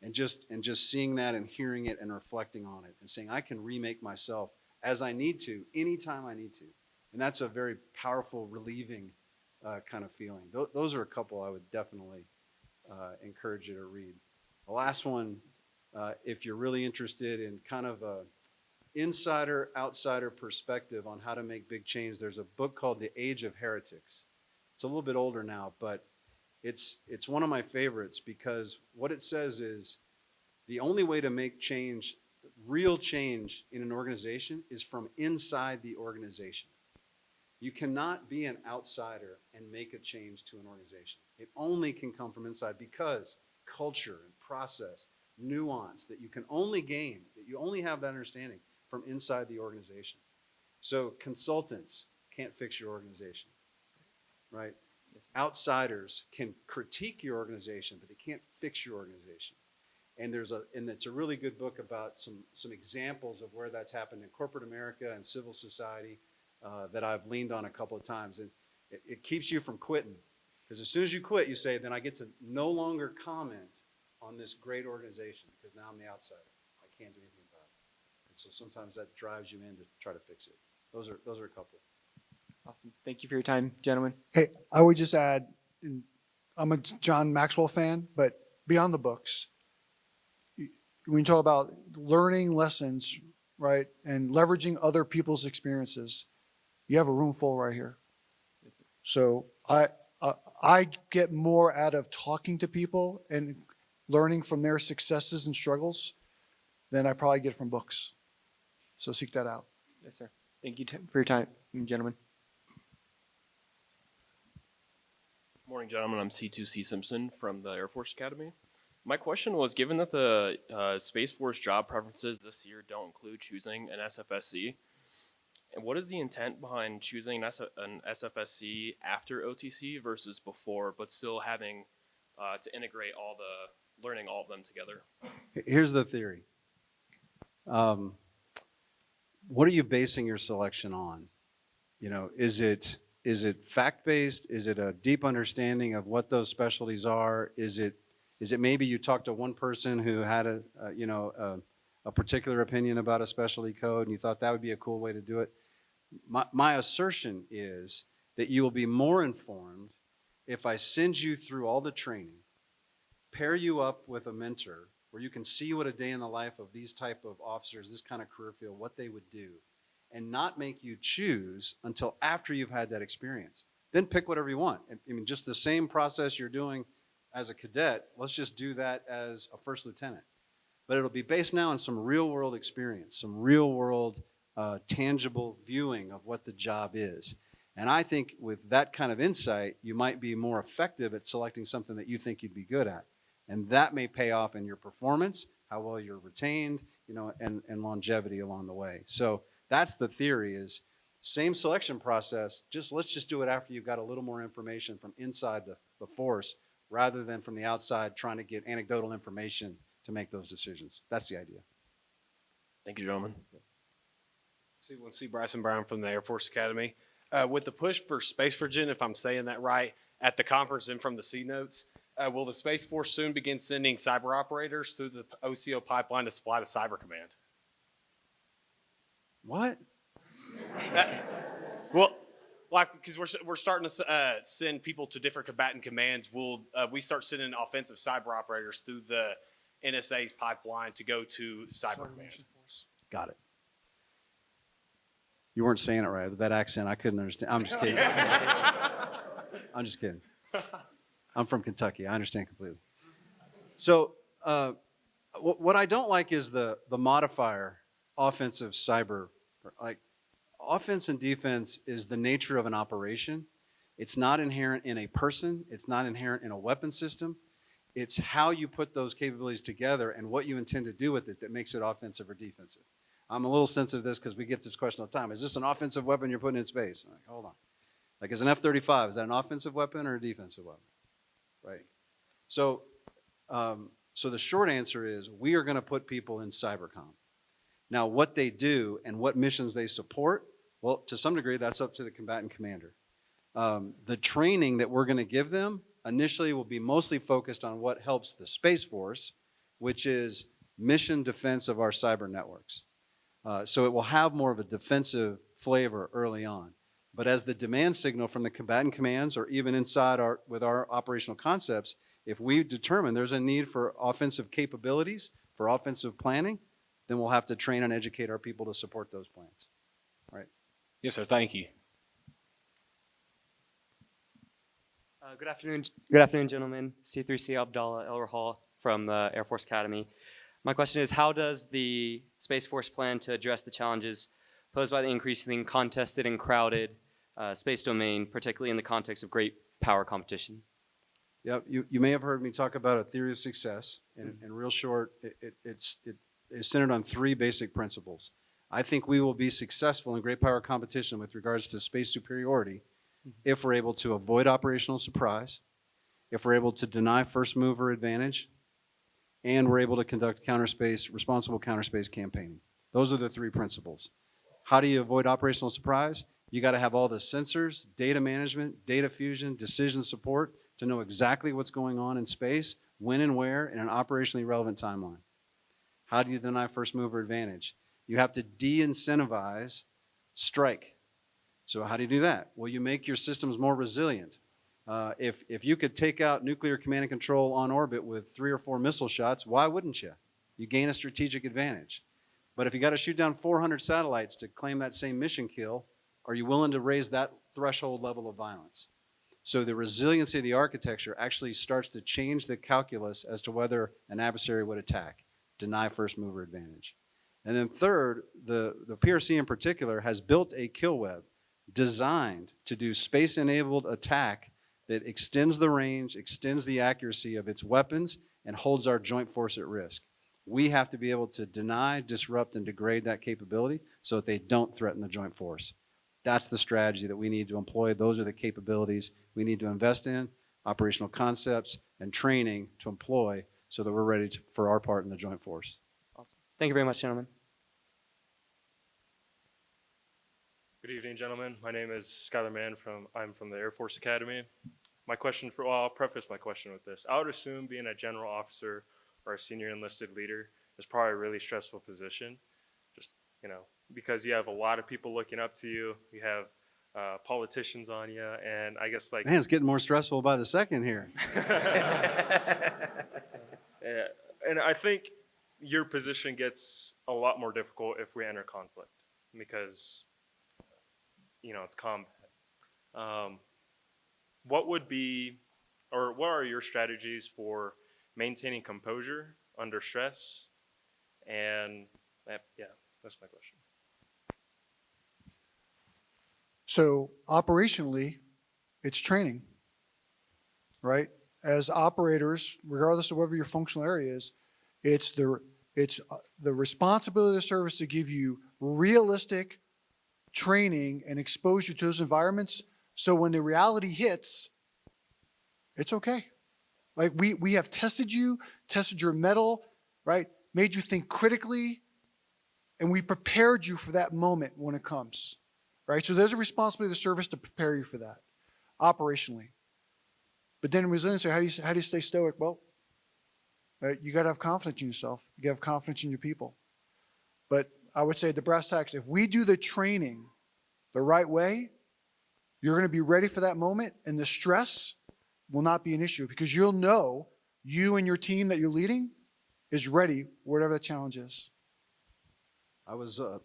And just seeing that and hearing it and reflecting on it and saying I can remake myself as I need to, anytime I need to. And that's a very powerful, relieving kind of feeling. Those are a couple I would definitely encourage you to read. The last one, if you're really interested in kind of a insider, outsider perspective on how to make big change, there's a book called The Age of Heretics. It's a little bit older now, but it's one of my favorites because what it says is the only way to make change, real change in an organization, is from inside the organization. You cannot be an outsider and make a change to an organization. It only can come from inside because culture and process, nuance that you can only gain, that you only have that understanding from inside the organization. So consultants can't fix your organization, right? Outsiders can critique your organization, but they can't fix your organization. And it's a really good book about some examples of where that's happened in corporate America and civil society that I've leaned on a couple of times. And it keeps you from quitting. Because as soon as you quit, you say, then I get to no longer comment on this great organization because now I'm the outsider. I can't do anything about it. And so sometimes that drives you in to try to fix it. Those are a couple. Awesome. Thank you for your time, gentlemen. Hey, I would just add, and I'm a John Maxwell fan, but beyond the books, when you talk about learning lessons, right, and leveraging other people's experiences, you have a room full right here. So I get more out of talking to people and learning from their successes and struggles than I probably get from books. So seek that out. Yes, sir. Thank you for your time, gentlemen. Morning, gentlemen. I'm C2C Simpson from the Air Force Academy. My question was, given that the Space Force job preferences this year don't include choosing an SFSC, and what is the intent behind choosing an SFSC after OTC versus before, but still having to integrate learning all of them together? Here's the theory. What are you basing your selection on? You know, is it fact-based? Is it a deep understanding of what those specialties are? Is it maybe you talked to one person who had a particular opinion about a specialty code and you thought that would be a cool way to do it? My assertion is that you will be more informed if I send you through all the training, pair you up with a mentor where you can see what a day in the life of these type of officers, this kind of career field, what they would do, and not make you choose until after you've had that experience. Then pick whatever you want. I mean, just the same process you're doing as a cadet, let's just do that as a first lieutenant. But it'll be based now on some real world experience, some real world tangible viewing of what the job is. And I think with that kind of insight, you might be more effective at selecting something that you think you'd be good at. And that may pay off in your performance, how well you're retained, and longevity along the way. So that's the theory, is same selection process, let's just do it after you've got a little more information from inside the force rather than from the outside trying to get anecdotal information to make those decisions. That's the idea. Thank you, gentlemen. C1C Bryson Brown from the Air Force Academy. With the push for Space Virgin, if I'm saying that right, at the conference and from the C notes, will the Space Force soon begin sending cyber operators through the OCO pipeline to supply the Cyber Command? What? Well, because we're starting to send people to different combatant commands, will we start sending offensive cyber operators through the NSA's pipeline to go to Cyber Command? Got it. You weren't saying it right. With that accent, I couldn't understand. I'm just kidding. I'm just kidding. I'm from Kentucky. I understand completely. So what I don't like is the modifier offensive cyber. Like, offense and defense is the nature of an operation. It's not inherent in a person. It's not inherent in a weapon system. It's how you put those capabilities together and what you intend to do with it that makes it offensive or defensive. I'm a little sensitive to this because we get this question all the time. Is this an offensive weapon you're putting in space? I'm like, hold on. Like, is an F-35, is that an offensive weapon or a defensive weapon? Right. So the short answer is we are going to put people in cybercom. Now, what they do and what missions they support, well, to some degree, that's up to the combatant commander. The training that we're going to give them initially will be mostly focused on what helps the Space Force, which is mission defense of our cyber networks. So it will have more of a defensive flavor early on. But as the demand signal from the combatant commands or even inside with our operational concepts, if we determine there's a need for offensive capabilities, for offensive planning, then we'll have to train and educate our people to support those plans. All right. Yes, sir. Thank you. Good afternoon, gentlemen. C3C Abdallah El Rahal from the Air Force Academy. My question is, how does the Space Force plan to address the challenges posed by the increasingly contested and crowded space domain, particularly in the context of great power competition? Yeah, you may have heard me talk about a theory of success. In real short, it is centered on three basic principles. I think we will be successful in great power competition with regards to space superiority if we're able to avoid operational surprise, if we're able to deny first mover advantage, and we're able to conduct responsible counterspace campaigning. Those are the three principles. How do you avoid operational surprise? You got to have all the sensors, data management, data fusion, decision support to know exactly what's going on in space, when and where, in an operationally relevant timeline. How do you deny first mover advantage? You have to de-incentivize strike. So how do you do that? Well, you make your systems more resilient. If you could take out nuclear command and control on orbit with 3 or 4 missile shots, why wouldn't you? You gain a strategic advantage. But if you got to shoot down 400 satellites to claim that same mission kill, are you willing to raise that threshold level of violence? So the resiliency of the architecture actually starts to change the calculus as to whether an adversary would attack, deny first mover advantage. And then third, the PRC in particular has built a kill web designed to do space-enabled attack that extends the range, extends the accuracy of its weapons, and holds our joint force at risk. We have to be able to deny, disrupt, and degrade that capability so that they don't threaten the joint force. That's the strategy that we need to employ. Those are the capabilities we need to invest in, operational concepts, and training to employ so that we're ready for our part in the joint force. Awesome. Thank you very much, gentlemen. Good evening, gentlemen. My name is Skylar Mann. I'm from the Air Force Academy. I'll preface my question with this. I would assume being a general officer or a senior enlisted leader is probably a really stressful position. Just, because you have a lot of people looking up to you. You have politicians on you, and I guess Man, it's getting more stressful by the second here. Yeah, and I think your position gets a lot more difficult if we enter conflict because it's combat. What are your strategies for maintaining composure under stress? And yeah, that's my question. So operationally, it's training, right? As operators, regardless of whatever your functional area is, it's the responsibility of the service to give you realistic training and exposure to those environments. So when the reality hits, it's okay. Like we have tested your mettle, right? Made you think critically, and we prepared you for that moment when it comes, right? So there's a responsibility of the service to prepare you for that operationally. But then resiliency, how do you stay stoic? Well, you got to have confidence in yourself. You got to have confidence in your people. But I would say the brass tacks, if we do the training the right way, you're going to be ready for that moment, and the stress will not be an issue because you'll know you and your team that you're leading is ready, whatever the challenge is. I was a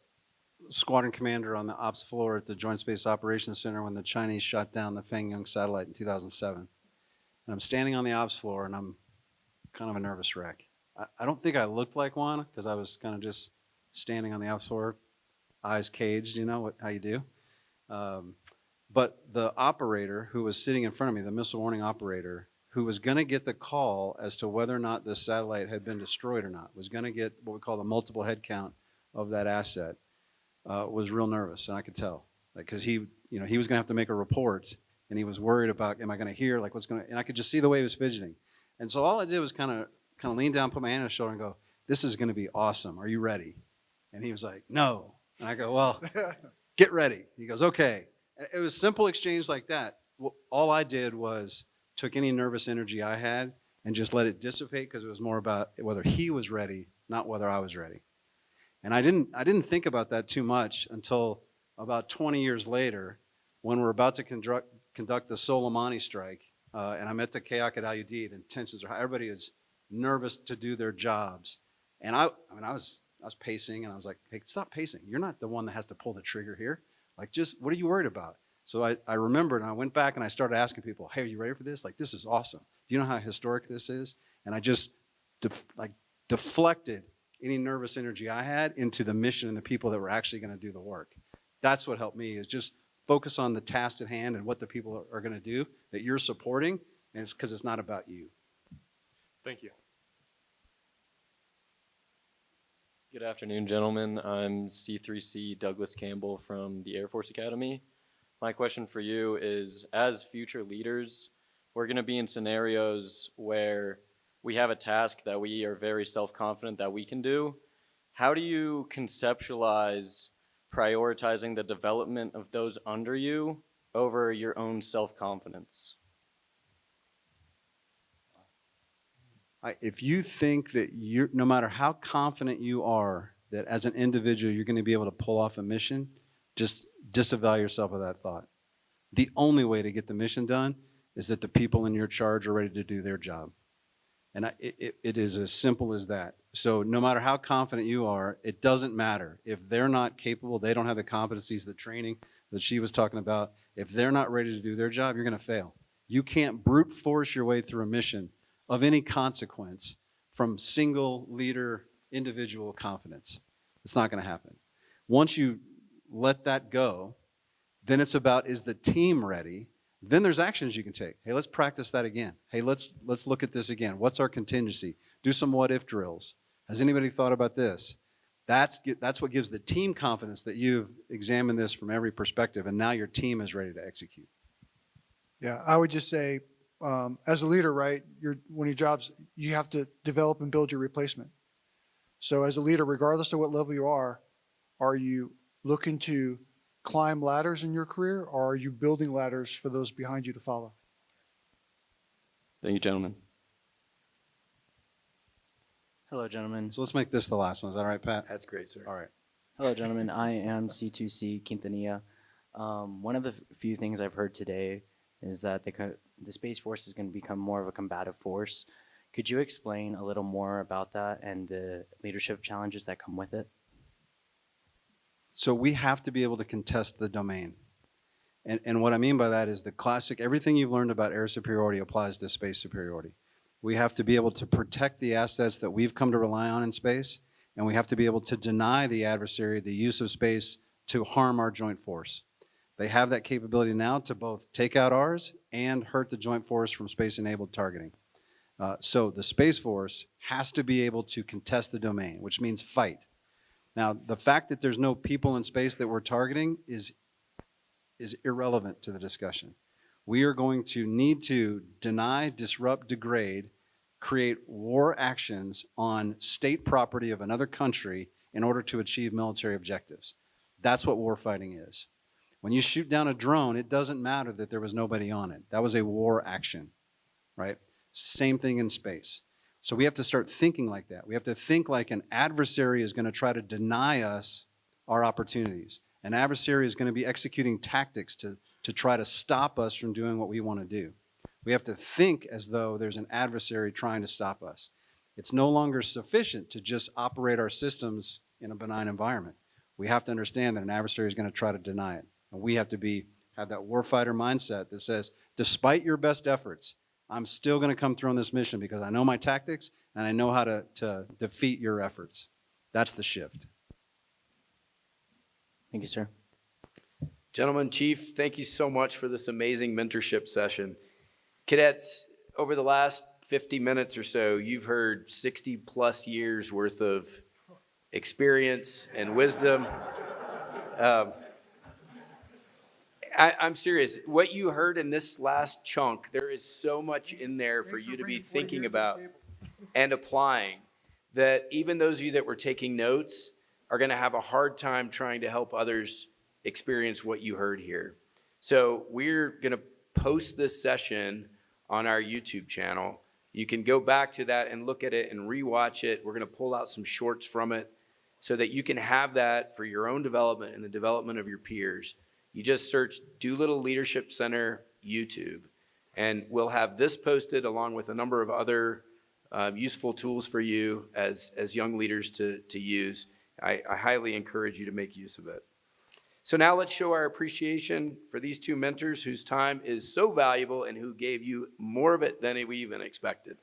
squadron commander on the ops floor at the Joint Space Operations Center when the Chinese shot down the Fangyong satellite in 2007. And I'm standing on the ops floor, and I'm kind of a nervous wreck. I don't think I looked like one because I was kind of just standing on the ops floor, eyes caged, how you do. But the operator who was sitting in front of me, the missile warning operator, who was going to get the call as to whether or not this satellite had been destroyed or not, was going to get what we call the multiple head count of that asset, was real nervous, and I could tell. Because he was going to have to make a report, and he was worried about, am I going to hear, and I could just see the way he was fidgeting. And so all I did was kind of lean down, put my hand on his shoulder and go, this is going to be awesome. Are you ready? And he was like, no. And I go, well, get ready. He goes, okay. It was simple exchange like that. All I did was took any nervous energy I had and just let it dissipate because it was more about whether he was ready, not whether I was ready. And I didn't think about that too much until about 20 years later when we're about to conduct the Soleimani strike. And I'm at the Kayak at IUD, the tensions are high. Everybody is nervous to do their jobs. And I was pacing, and I was like, hey, stop pacing. You're not the one that has to pull the trigger here. Just what are you worried about? So I remembered, and I went back and I started asking people, hey, are you ready for this? This is awesome. Do you know how historic this is? And I just deflected any nervous energy I had into the mission and the people that were actually going to do the work. That's what helped me, is just focus on the task at hand and what the people are going to do that you're supporting, and it's because it's not about you. Thank you. Good afternoon, gentlemen. I'm C3C Douglas Campbell from the Air Force Academy. My question for you is, as future leaders, we're going to be in scenarios where we have a task that we are very self-confident that we can do. How do you conceptualize prioritizing the development of those under you over your own self-confidence? If you think that no matter how confident you are that as an individual you're going to be able to pull off a mission, Just disavow yourself of that thought. The only way to get the mission done is that the people in your charge are ready to do their job. And it is as simple as that. So no matter how confident you are, it doesn't matter. If they're not capable, they don't have the competencies, the training that she was talking about, if they're not ready to do their job, you're going to fail. You can't brute force your way through a mission of any consequence from single leader, individual confidence. It's not going to happen. Once you let that go, then it's about, is the team ready? Then there's actions you can take. Hey, let's practice that again. Hey, let's look at this again. What's our contingency? Do some what-if drills. Has anybody thought about this? That's what gives the team confidence that you've examined this from every perspective, and now your team is ready to execute. Yeah, I would just say, as a leader, right, one of your jobs, you have to develop and build your replacement. So as a leader, regardless of what level you are you looking to climb ladders in your career, or are you building ladders for those behind you to follow? Thank you, gentlemen. Hello, gentlemen. So let's make this the last one. Is that all right, Pat? That's great, sir. All right. Hello, gentlemen. I am C2C Quintanilla. One of the few things I've heard today is that the Space Force is going to become more of a combative force. Could you explain a little more about that and the leadership challenges that come with it? So we have to be able to contest the domain. And what I mean by that is the classic, everything you've learned about air superiority applies to space superiority. We have to be able to protect the assets that we've come to rely on in space, and we have to be able to deny the adversary the use of space to harm our joint force. They have that capability now to both take out ours and hurt the joint force from space-enabled targeting. So the Space Force has to be able to contest the domain, which means fight. Now, the fact that there's no people in space that we're targeting is irrelevant to the discussion. We are going to need to deny, disrupt, degrade, create war actions on state property of another country in order to achieve military objectives. That's what warfighting is. When you shoot down a drone, it doesn't matter that there was nobody on it. That was a war action, right? Same thing in space. So we have to start thinking like that. We have to think like an adversary is going to try to deny us our opportunities. An adversary is going to be executing tactics to try to stop us from doing what we want to do. We have to think as though there's an adversary trying to stop us. It's no longer sufficient to just operate our systems in a benign environment. We have to understand that an adversary is going to try to deny it. And we have to have that warfighter mindset that says, despite your best efforts, I'm still going to come through on this mission because I know my tactics and I know how to defeat your efforts. That's the shift. Thank you, sir. Gentlemen, Chief, thank you so much for this amazing mentorship session. Cadets, over the last 50 minutes or so, you've heard 60 plus years worth of experience and wisdom. I'm serious. What you heard in this last chunk, there is so much in there for you to be thinking about and applying that even those of you that were taking notes are going to have a hard time trying to help others experience what you heard here. So we're going to post this session on our YouTube channel. You can go back to that and look at it and rewatch it. We're going to pull out some shorts from it so that you can have that for your own development and the development of your peers. You just search Doolittle Leadership Center YouTube, and we'll have this posted along with a number of other useful tools for you as young leaders to use. I highly encourage you to make use of it. So now let's show our appreciation for these two mentors whose time is so valuable and who gave you more of it than we even expected.